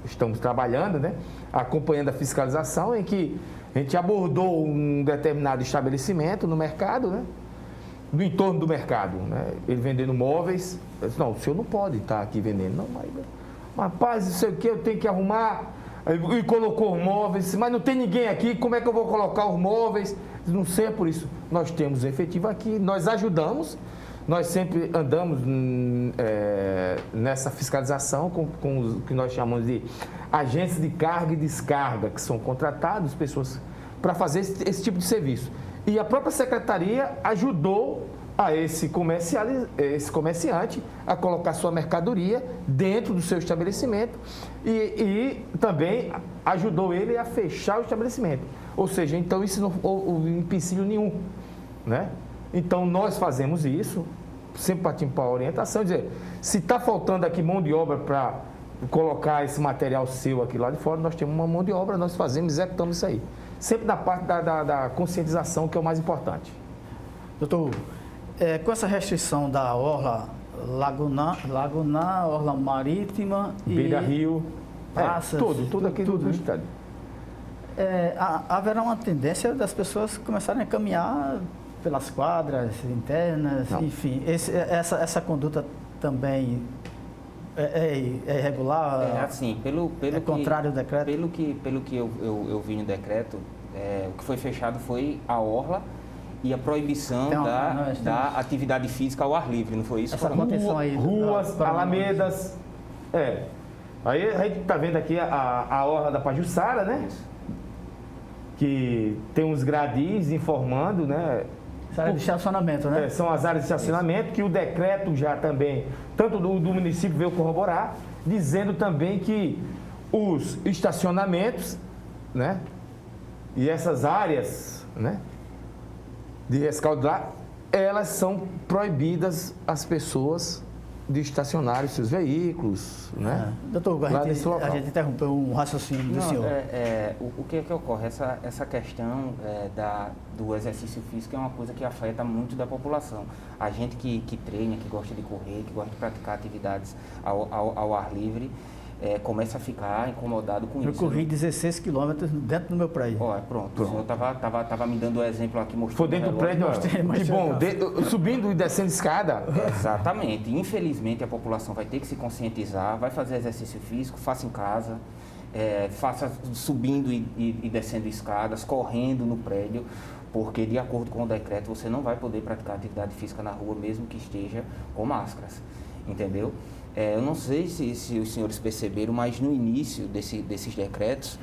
estamos trabalhando, né? Acompanhando a fiscalização, em que a gente abordou um determinado estabelecimento no mercado, né? No entorno do mercado, né? Ele vendendo móveis. Eu disse, não, o senhor não pode estar aqui vendendo. Não, mas rapaz, não sei o que, eu tenho que arrumar. E colocou os móveis, mas não tem ninguém aqui, como é que eu vou colocar os móveis? Não sei, é por isso. Nós temos efetivo aqui, nós ajudamos, nós sempre andamos nessa fiscalização com o que nós chamamos de agentes de carga e descarga, que são contratados, pessoas para fazer esse tipo de serviço. E a própria secretaria ajudou a esse comerciante a colocar sua mercadoria dentro do seu estabelecimento e também ajudou ele a fechar o estabelecimento. Ou seja, então isso não houve empecilho nenhum, né? Então nós fazemos isso, sempre partindo para a orientação, dizer, se está faltando aqui mão de obra para colocar esse material seu aqui lá de fora, nós temos uma mão de obra, nós fazemos, executamos isso aí. Sempre na parte da conscientização, que é o mais importante. Doutor, com essa restrição da orla lagunar, orla marítima e Beira-Rio, praças, tudo aqui do estado. Haverá uma tendência das pessoas começarem a caminhar pelas quadras internas, não. Enfim, essa conduta também é irregular? Assim, contrário ao decreto? Pelo que eu vi no decreto, o que foi fechado foi a orla e a proibição da atividade física ao ar livre, não foi isso? Essa contenção aí. Ruas, alamedas. Aí a gente está vendo aqui a orla da Pajuçara, né? Isso. Que tem uns gradis informando, né? Essa área de estacionamento, né? São as áreas de estacionamento, que o decreto já também, tanto do município veio corroborar, dizendo também que os estacionamentos, né? E essas áreas, né? De rescaldo lá, elas são proibidas as pessoas de estacionarem seus veículos, né? Doutor, a gente interrompeu um raciocínio do senhor. O que é que ocorre? Essa questão do exercício físico é uma coisa que afeta muito da população. A gente que treina, que gosta de correr, que gosta de praticar atividades ao ar livre, começa a ficar incomodado com isso. Eu corri 16 quilômetros dentro do meu prédio. Pronto. O senhor estava me dando o exemplo aqui, mostrando. Foi dentro do prédio, que bom, subindo e descendo escada. Exatamente. Infelizmente, a população vai ter que se conscientizar, vai fazer exercício físico, faça em casa, faça subindo e descendo escadas, correndo no prédio, porque, de acordo com o decreto, você não vai poder praticar atividade física na rua, mesmo que esteja com máscaras. Entendeu? Eu não sei se os senhores perceberam, mas no início desses decretos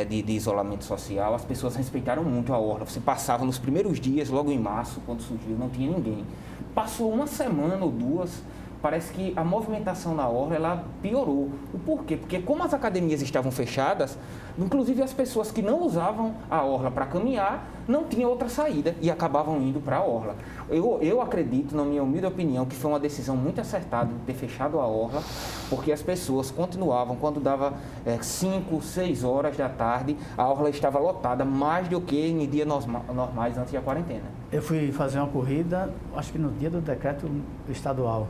de isolamento social, as pessoas respeitaram muito a orla. Você passava nos primeiros dias, logo em março, quando surgiu, não tinha ninguém. Passou uma semana ou duas, parece que a movimentação na orla ela piorou. O porquê? Porque como as academias estavam fechadas, inclusive as pessoas que não usavam a orla para caminhar, não tinham outra saída e acabavam indo para a orla. Eu acredito, na minha humilde opinião, que foi uma decisão muito acertada de ter fechado a orla, porque as pessoas continuavam, quando dava 5, 6 horas da tarde, a orla estava lotada mais do que em dias normais antes da quarentena. Eu fui fazer uma corrida, acho que no dia do decreto estadual.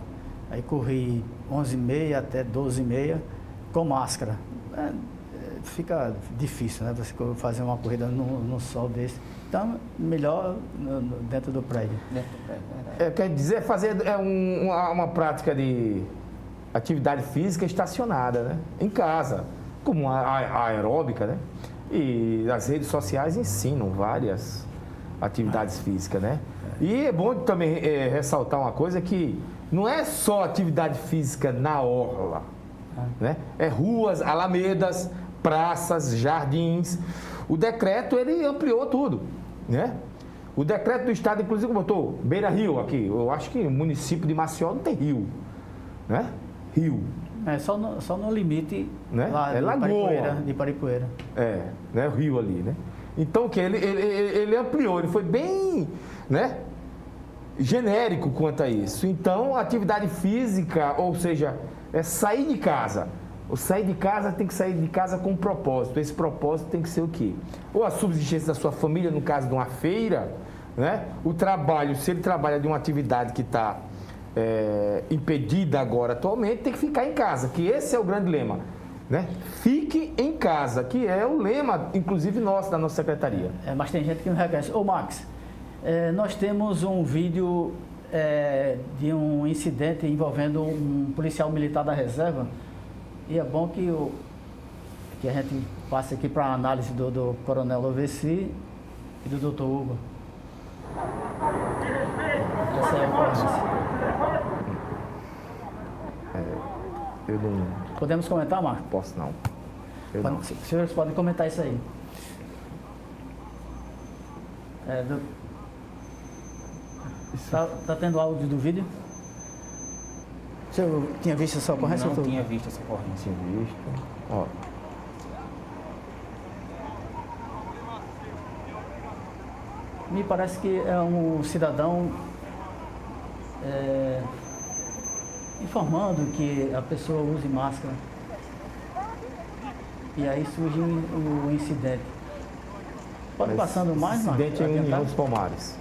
Aí corri 11h30 até 12h30 com máscara. Fica difícil, né? Você fazer uma corrida num sol desse. Então, melhor dentro do prédio. Quer dizer, fazer uma prática de atividade física estacionada, né? Em casa, como a aeróbica, né? E as redes sociais ensinam várias atividades físicas, né? E é bom também ressaltar uma coisa que não é só atividade física na orla, né? É ruas, alamedas, praças, jardins. O decreto, ele ampliou tudo, né? O decreto do Estado, inclusive, botou Beira-Rio aqui. Eu acho que o município de Maceió não tem rio, né? Rio. Só no limite, né? lá de Paripoeira. Né? O rio ali, né? Então, que ele ampliou, ele foi bem, né? Genérico quanto a isso. Então, atividade física, ou seja, é sair de casa. O sair de casa tem que sair de casa com um propósito. Esse propósito tem que ser o quê? Ou a subsistência da sua família, no caso de uma feira, né? O trabalho, se ele trabalha de uma atividade que está impedida agora atualmente, tem que ficar em casa, que esse é o grande lema, né? Fique em casa, que é o lema, inclusive nosso, da nossa secretaria. Mas tem gente que não reconhece. Ô Max, nós temos um vídeo de um incidente envolvendo um policial militar da reserva, e é bom que a gente passe aqui para a análise do Coronel Lovesi e do Dr. Hugo. Essa é a ocorrência. Eu não... Podemos comentar, Marco? Posso não. Os senhores podem comentar isso aí. Tá tendo áudio do vídeo? O senhor tinha visto essa ocorrência? Não tinha visto essa ocorrência. Tinha visto. Ó. Me parece que é um cidadão informando que a pessoa use máscara. E aí surge o incidente. Pode passando mais, Marcos? Incidente em União dos Palmares.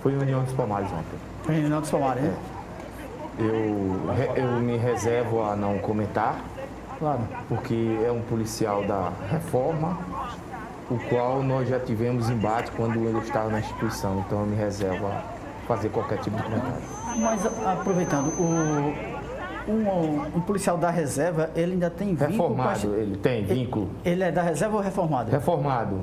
Foi em União dos Palmares ontem. Foi em União dos Palmares, né? Eu me reservo a não comentar, claro, porque é um policial da Reforma, o qual nós já tivemos embate quando ele estava na instituição, então eu me reservo a fazer qualquer tipo de comentário. Mas aproveitando, um policial da reserva, ele ainda tem vínculo? Reformado, ele tem vínculo. Ele é da reserva ou reformado? Reformado.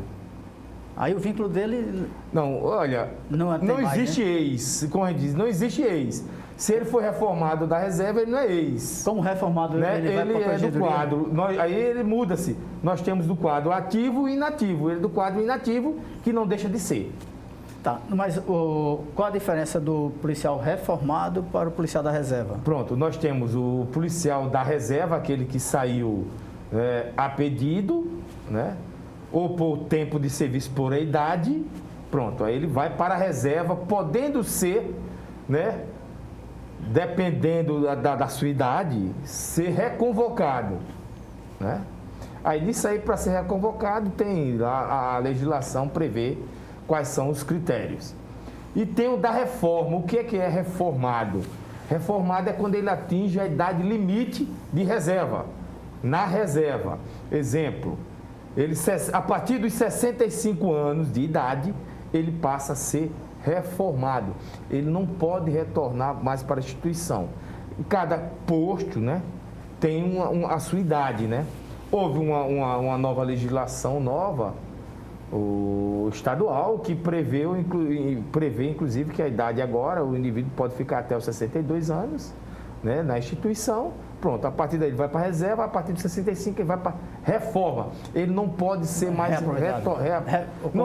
Aí o vínculo dele... Não, olha, não existe ex, como a gente diz, não existe ex. Se ele for reformado da reserva, ele não é ex. Como reformado, né? Ele vai para a do quadro. Aí ele muda-se. Nós temos do quadro ativo e inativo. Ele é do quadro inativo, que não deixa de ser. Tá, mas qual a diferença do policial reformado para o policial da reserva? Pronto, nós temos o policial da reserva, aquele que saiu a pedido, né? Ou por tempo de serviço por idade. Pronto, aí ele vai para a reserva, podendo ser, né? Dependendo da sua idade, ser reconvocado, né? Aí nisso aí, para ser reconvocado, tem a legislação prevê quais são os critérios. E tem o da reforma. O que é reformado? Reformado é quando ele atinge a idade limite de reserva. Na reserva, exemplo, ele, a partir dos 65 anos de idade, ele passa a ser reformado. Ele não pode retornar mais para a instituição. Cada posto, né, tem a sua idade, né? Houve uma nova legislação nova, o estadual, que prevê inclusive que a idade agora, o indivíduo pode ficar até os 62 anos, né, na instituição. Pronto, a partir daí ele vai para a reserva, a partir dos 65 ele vai para reforma. Ele não pode ser mais não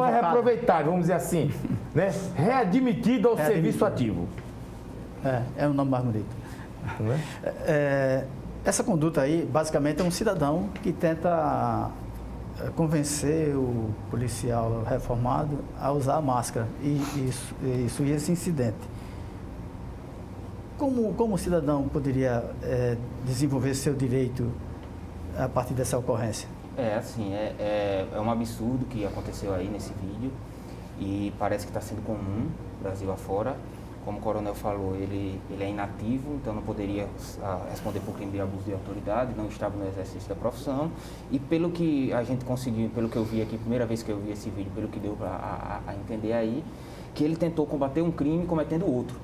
é reaproveitado, vamos dizer assim, né? Readmitido ao serviço ativo. É um nome mais bonito. Não é? Essa conduta aí, basicamente, é um cidadão que tenta convencer o policial reformado a usar a máscara e surge esse incidente. Como o cidadão poderia desenvolver seu direito a partir dessa ocorrência? É um absurdo que aconteceu aí nesse vídeo e parece que está sendo comum, Brasil afora. Como o coronel falou, ele é inativo, então não poderia responder por crime de abuso de autoridade, não estava no exercício da profissão. E pelo que a gente conseguiu, pelo que eu vi aqui, primeira vez que eu vi esse vídeo, pelo que deu a entender aí, que ele tentou combater um crime cometendo outro.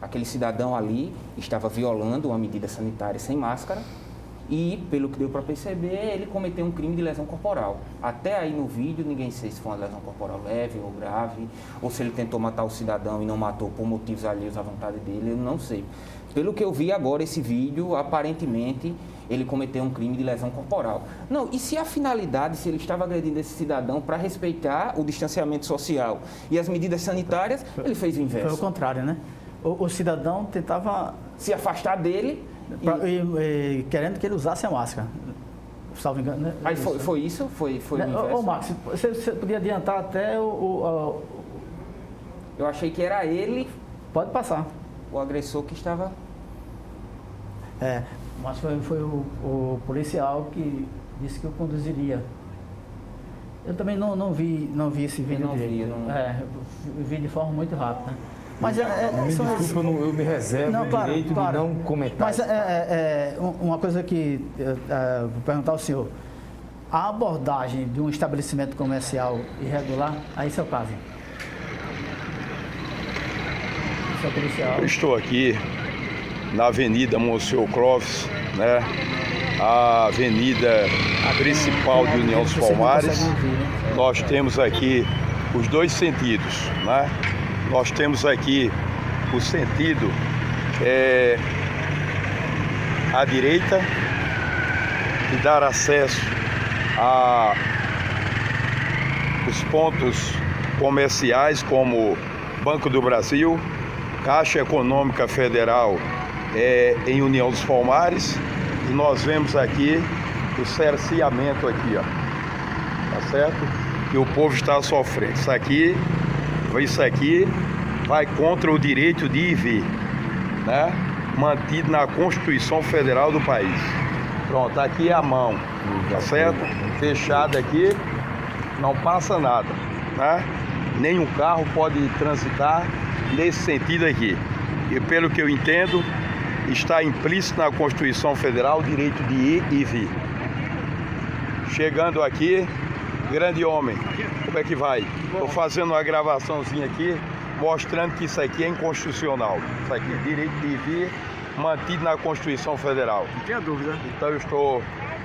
Aquele cidadão ali estava violando uma medida sanitária sem máscara E, pelo que deu para perceber, ele cometeu um crime de lesão corporal. Até aí no vídeo, ninguém sabe se foi uma lesão corporal leve ou grave, ou se ele tentou matar o cidadão e não matou por motivos alheios à vontade dele, eu não sei. Pelo que eu vi agora, esse vídeo, aparentemente, ele cometeu um crime de lesão corporal. Não, e se a finalidade, se ele estava agredindo esse cidadão para respeitar o distanciamento social e as medidas sanitárias, ele fez o inverso. Foi o contrário, né? O cidadão tentava se afastar dele e querendo que ele usasse a máscara. Salvo engano, né? Aí foi isso? Foi o inverso? Ô, Max, você podia adiantar até Eu achei que era ele... Pode passar. O agressor que estava... Mas foi o policial que disse que eu conduziria. Eu também não vi esse vídeo direito. Eu vi de forma muito rápida. Mas desculpa, eu me reservo o direito de não comentar. Mas uma coisa que vou perguntar ao senhor. A abordagem de um estabelecimento comercial irregular, aí é o caso. Seu policial. Eu estou aqui na Avenida Monsenhor Clóvis, né? A avenida principal de União dos Palmares. Nós temos aqui os dois sentidos, né? Nós temos aqui o sentido à direita, de dar acesso a os pontos comerciais como Banco do Brasil, Caixa Econômica Federal em União dos Palmares, e nós vemos aqui o cerceamento aqui, ó, tá certo? Que o povo está sofrendo. Isso aqui vai contra o direito de ir e vir, né? Mantido na Constituição Federal do país. Pronto, aqui é a mão, tá certo? Fechada aqui, não passa nada, né? Nenhum carro pode transitar nesse sentido aqui. E pelo que eu entendo, está implícito na Constituição Federal o direito de ir e vir. Chegando aqui, grande homem, como é que vai? Estou fazendo uma gravaçãozinha aqui, mostrando que isso aqui é inconstitucional. Isso aqui é direito de ir e vir, mantido na Constituição Federal. Não tenha dúvida. Então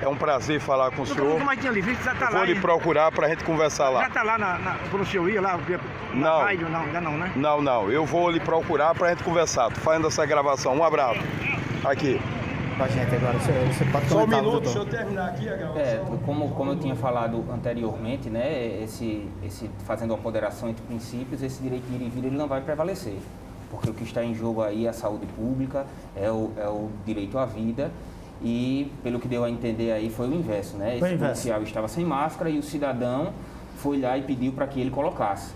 é um prazer falar com o senhor. Como é que ali? Já tá lá, vou lhe procurar para a gente conversar lá. Já está lá quando o senhor ia lá? Não. Rádio, não, ainda não, né? Não. Eu vou lhe procurar para a gente conversar. Estou fazendo essa gravação. Um abraço. Aqui. Com a gente agora, você pode Só um comentar, minuto, doutor. deixa eu terminar aqui a gravação. Como eu tinha falado anteriormente, né, esse fazendo uma ponderação entre princípios, esse direito de ir e vir ele não vai prevalecer. Porque o que está em jogo aí é a saúde pública, é o direito à vida, e pelo que deu a entender aí foi o inverso, né? Esse policial estava sem máscara e o cidadão foi lá e pediu para que ele colocasse.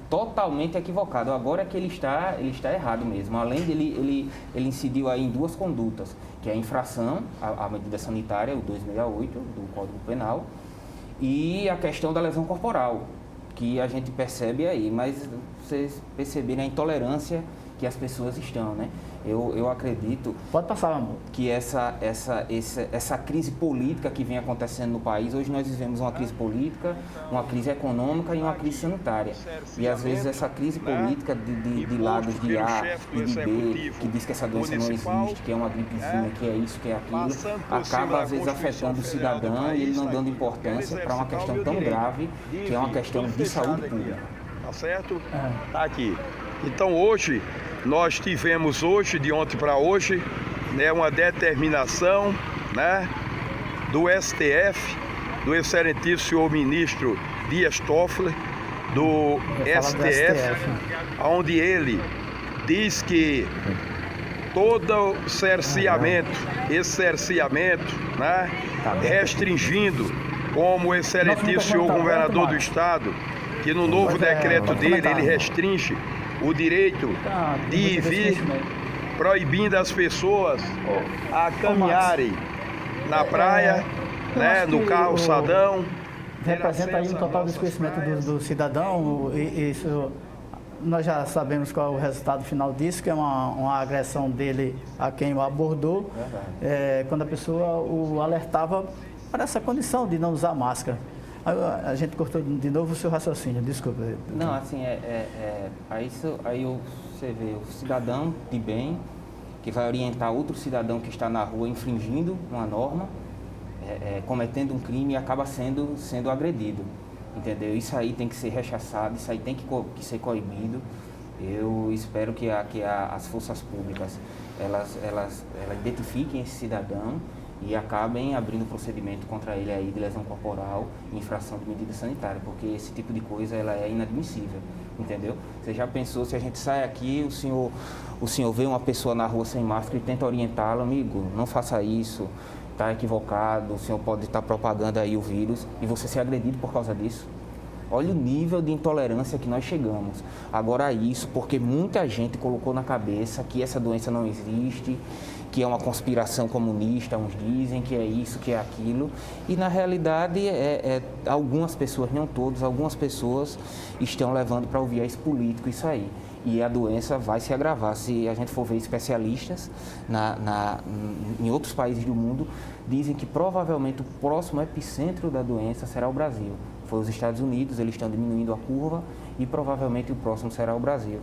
Totalmente equivocado. Agora é que ele está errado mesmo. Além dele, ele incidiu aí em duas condutas, que é a infração à medida sanitária, o 268 do Código Penal, e a questão da lesão corporal, que a gente percebe aí, mas vocês perceberem a intolerância que as pessoas estão, né? Eu acredito... Pode passar, amor. Que essa crise política que vem acontecendo no país, hoje nós vivemos uma crise política, uma crise econômica e uma crise sanitária. E às vezes essa crise política de lados de A e de B, que diz que essa doença não existe, que é uma gripezinha, que é isso, que é aquilo, acaba às vezes afetando o cidadão e ele não dando importância para uma questão tão grave, que é uma questão de saúde pública. Tá certo? Tá aqui. Então hoje, nós tivemos de ontem para hoje, né, uma determinação, né, do STF, do excelentíssimo senhor ministro Dias Toffoli, do STF, onde ele diz que todo cerceamento, né, restringindo, como o excelentíssimo senhor governador do estado, que no novo decreto dele, ele restringe o direito de ir e vir, proibindo as pessoas a caminharem na praia, né, no calçadão. Representa aí um total desconhecimento do cidadão, e isso nós já sabemos qual é o resultado final disso, que é uma agressão dele a quem o abordou, quando a pessoa o alertava para essa condição de não usar máscara. A gente cortou de novo o seu raciocínio, desculpa. Não, assim, aí você vê o cidadão de bem, que vai orientar outro cidadão que está na rua infringindo uma norma, cometendo um crime e acaba sendo agredido, entendeu? Isso aí tem que ser rechaçado, isso aí tem que ser coibido. Eu espero que as forças públicas elas identifiquem esse cidadão e acabem abrindo procedimento contra ele aí de lesão corporal e infração de medida sanitária, porque esse tipo de coisa ela é inadmissível, entendeu? Você já pensou, se a gente sai aqui, o senhor vê uma pessoa na rua sem máscara e tenta orientá-lo, amigo, não faça isso, está equivocado, o senhor pode estar propagando aí o vírus e você ser agredido por causa disso. Olha o nível de intolerância que nós chegamos. Agora isso, porque muita gente colocou na cabeça que essa doença não existe, que é uma conspiração comunista, uns dizem que é isso, que é aquilo. E na realidade, algumas pessoas, não todos, algumas pessoas estão levando para o viés político isso aí. E a doença vai se agravar. Se a gente for ver especialistas em outros países do mundo, dizem que provavelmente o próximo epicentro da doença será o Brasil. Foi os Estados Unidos, eles estão diminuindo a curva e provavelmente o próximo será o Brasil.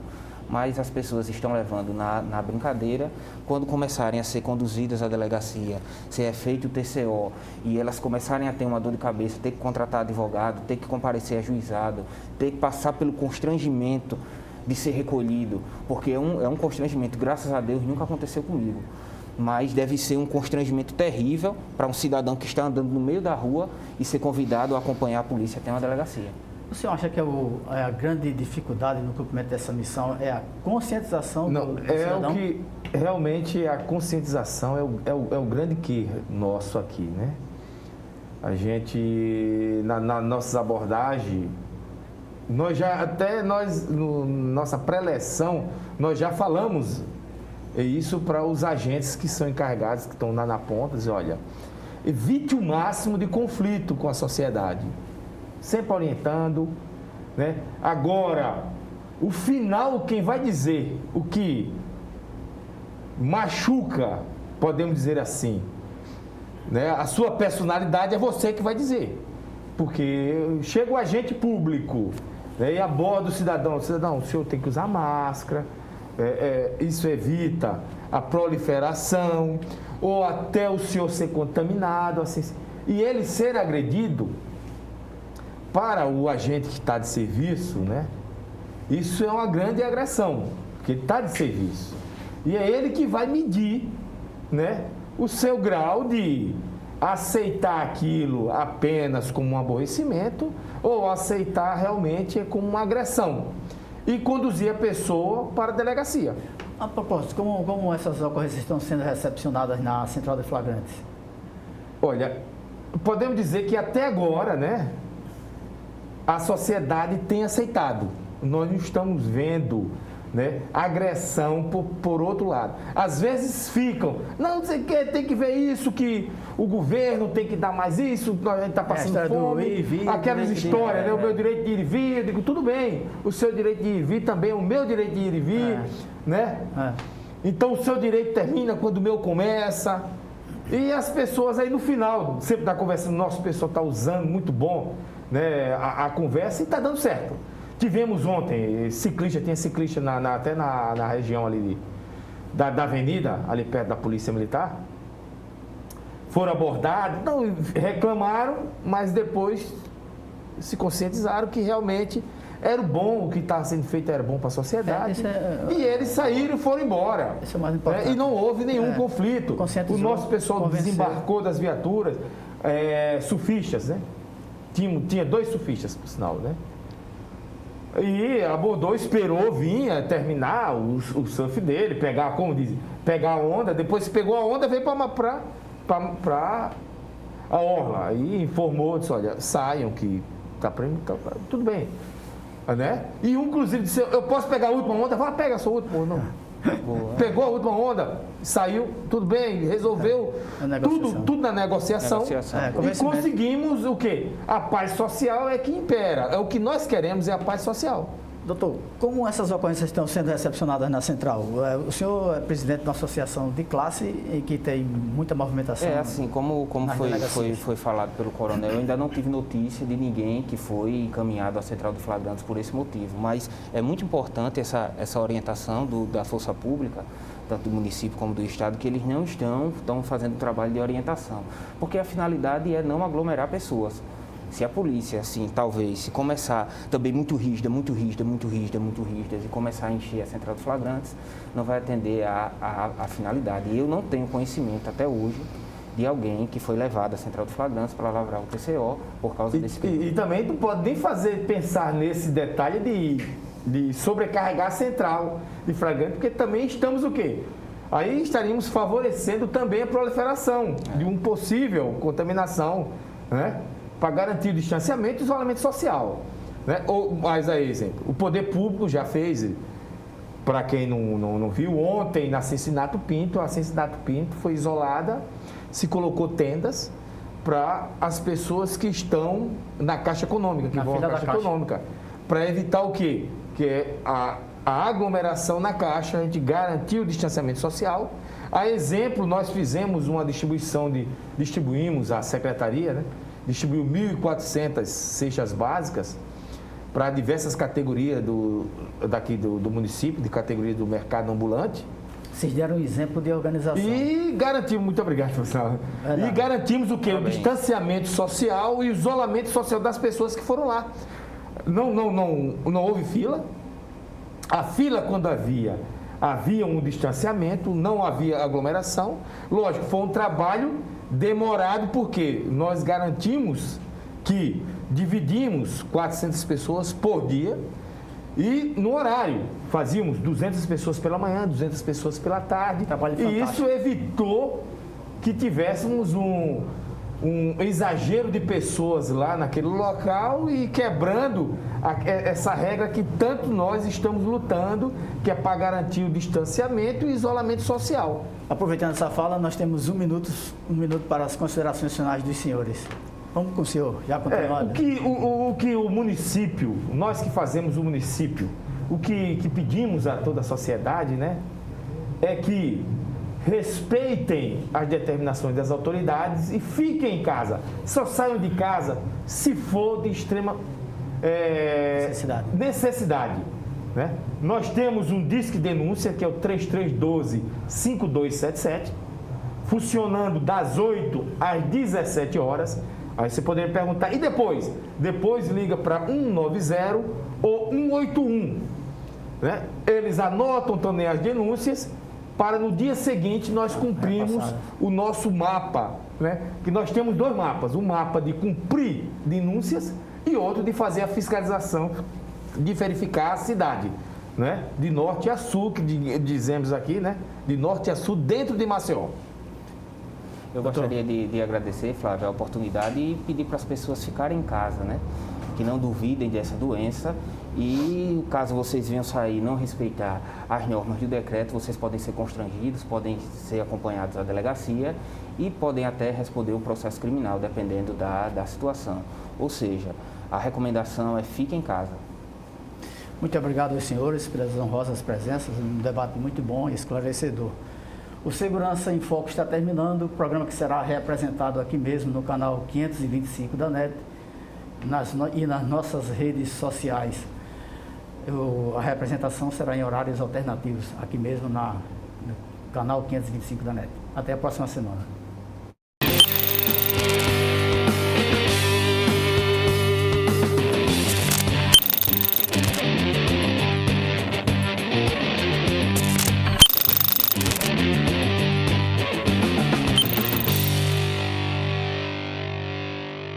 Mas as pessoas estão levando na brincadeira. Quando começarem a ser conduzidas à delegacia, se é feito o TCO e elas começarem a ter uma dor de cabeça, ter que contratar advogado, ter que comparecer a juizado, ter que passar pelo constrangimento de ser recolhido, porque é um constrangimento, graças a Deus, nunca aconteceu comigo. Mas deve ser um constrangimento terrível para um cidadão que está andando no meio da rua e ser convidado a acompanhar a polícia até uma delegacia. O senhor acha que a grande dificuldade no cumprimento dessa missão é a conscientização do cidadão? O que realmente a conscientização é o grande que nosso aqui, né? A gente, na nossas abordagens, nossa pré-eleção, nós já falamos isso para os agentes que são encarregados, que estão lá na ponta, dizer, olha, evite o máximo de conflito com a sociedade, sempre orientando, né? Agora, o final, quem vai dizer o que machuca, podemos dizer assim, né? A sua personalidade é você que vai dizer, porque chega o agente público, né, e aborda o cidadão, o senhor tem que usar máscara, isso evita a proliferação, ou até o senhor ser contaminado, assim, e ele ser agredido, para o agente que está de serviço, né, isso é uma grande agressão, porque ele está de serviço, e é ele que vai medir, né, o seu grau de aceitar aquilo apenas como um aborrecimento ou aceitar realmente como uma agressão e conduzir a pessoa para a delegacia. A propósito, como essas ocorrências estão sendo recepcionadas na Central de Flagrantes? Olha, podemos dizer que até agora, né, a sociedade tem aceitado. Nós não estamos vendo, né, agressão por outro lado. Às vezes ficam, não sei o que, tem que ver isso, que o governo tem que dar mais isso, a gente está passando fome, aquelas histórias, né, o meu direito de ir e vir, eu digo, tudo bem, o seu direito de ir e vir também é o meu direito de ir e vir, né? Então o seu direito termina quando o meu começa. E as pessoas aí no final, sempre está conversando, nosso pessoal está usando, muito bom, né, a conversa e está dando certo. Tivemos ontem, tinha ciclista até na região ali da avenida, ali perto da Polícia Militar. Foram abordados, não reclamaram, mas depois se conscientizaram que realmente era bom, o que estava sendo feito era bom para a sociedade. E eles saíram e foram embora. Isso é mais importante. E não houve nenhum conflito. O nosso pessoal desembarcou das viaturas, surfistas, né? Tinha 2 surfistas, por sinal, né? E abordou, esperou, vinha terminar o surf dele, pegar, como diz, pegar a onda, depois que pegou a onda, veio para a orla. E informou, disse, olha, saiam que tá tudo bem. Né? E um, inclusive, disse, eu posso pegar a última onda? Vai, pega a sua última onda. Não. Pegou a última onda, saiu, tudo bem, resolveu tudo na negociação. E conseguimos o quê? A paz social é que impera. É o que nós queremos, é a paz social. Doutor, como essas ocorrências estão sendo recepcionadas na Central? O senhor é presidente de uma associação de classe e que tem muita movimentação. Assim, como foi falado pelo coronel, eu ainda não tive notícia de ninguém que foi encaminhado à Central de Flagrantes por esse motivo. Mas é muito importante essa orientação da Força Pública, tanto do município como do estado, que eles não estão fazendo um trabalho de orientação, porque a finalidade é não aglomerar pessoas. Se a polícia, assim, talvez, se começar também muito rígida, e começar a encher a central de flagrantes, não vai atender a finalidade. E eu não tenho conhecimento até hoje de alguém que foi levado à central de flagrantes para lavrar o TCO por causa desse pedido. E também não pode nem pensar nesse detalhe de sobrecarregar a central de flagrante, porque também estamos o quê? Aí estaríamos favorecendo também a proliferação de uma possível contaminação, né? Para garantir o distanciamento e isolamento social. Né? Ou, mais aí, exemplo, o poder público já fez, para quem não viu, ontem na Cincinato Pinto, a Cincinato Pinto foi isolada, se colocou tendas para as pessoas que estão na Caixa Econômica, que vão à Caixa Econômica, para evitar o quê? Que é a aglomeração na Caixa, a gente garantir o distanciamento social. A exemplo, nós fizemos uma distribuímos a Secretaria, né? Distribuiu 1.400 cestas básicas para diversas categorias daqui do município, de categoria do mercado ambulante. Vocês deram um exemplo de organização. E garantimos, muito obrigado, professor. E garantimos o quê? O distanciamento social e o isolamento social das pessoas que foram lá. Não houve fila. A fila, quando havia um distanciamento, não havia aglomeração. Lógico, foi um trabalho demorado, porque nós garantimos que dividimos 400 pessoas por dia e no horário fazíamos 200 pessoas pela manhã, 200 pessoas pela tarde. E isso evitou que tivéssemos um exagero de pessoas lá naquele local e quebrando essa regra que tanto nós estamos lutando, que é para garantir o distanciamento e o isolamento social. Aproveitando essa fala, nós temos um minuto para as considerações finais dos senhores. Vamos com o senhor, já continuando. O que o município, nós que fazemos o município, o que pedimos a toda a sociedade, né, é que respeitem as determinações das autoridades e fiquem em casa. Só saiam de casa se for de extrema necessidade. Né? Nós temos um disque denúncia, que é o 3312-5277, funcionando das 8 às 17 horas. Aí você poderia perguntar, e depois? Depois liga para 190 ou 181. Né? Eles anotam também as denúncias, para no dia seguinte nós cumprirmos o nosso mapa, né? Que nós temos 2 mapas, um mapa de cumprir denúncias e outro de fazer a fiscalização, de verificar a cidade, né? De norte a sul, que dizemos aqui, né? De norte a sul, dentro de Maceió. Eu gostaria de agradecer, Flávio, a oportunidade e pedir para as pessoas ficarem em casa, né? Que não duvidem dessa doença. E caso vocês venham sair e não respeitar as normas do decreto, vocês podem ser constrangidos, podem ser acompanhados à delegacia e podem até responder o processo criminal, dependendo da situação. Ou seja, a recomendação é fique em casa. Muito obrigado aos senhores pelas honrosas presenças, um debate muito bom e esclarecedor. O Segurança em Foco está terminando, o programa que será reapresentado aqui mesmo no canal 525 da NET e nas nossas redes sociais. A representação será em horários alternativos, aqui mesmo no canal 525 da NET. Até a próxima semana.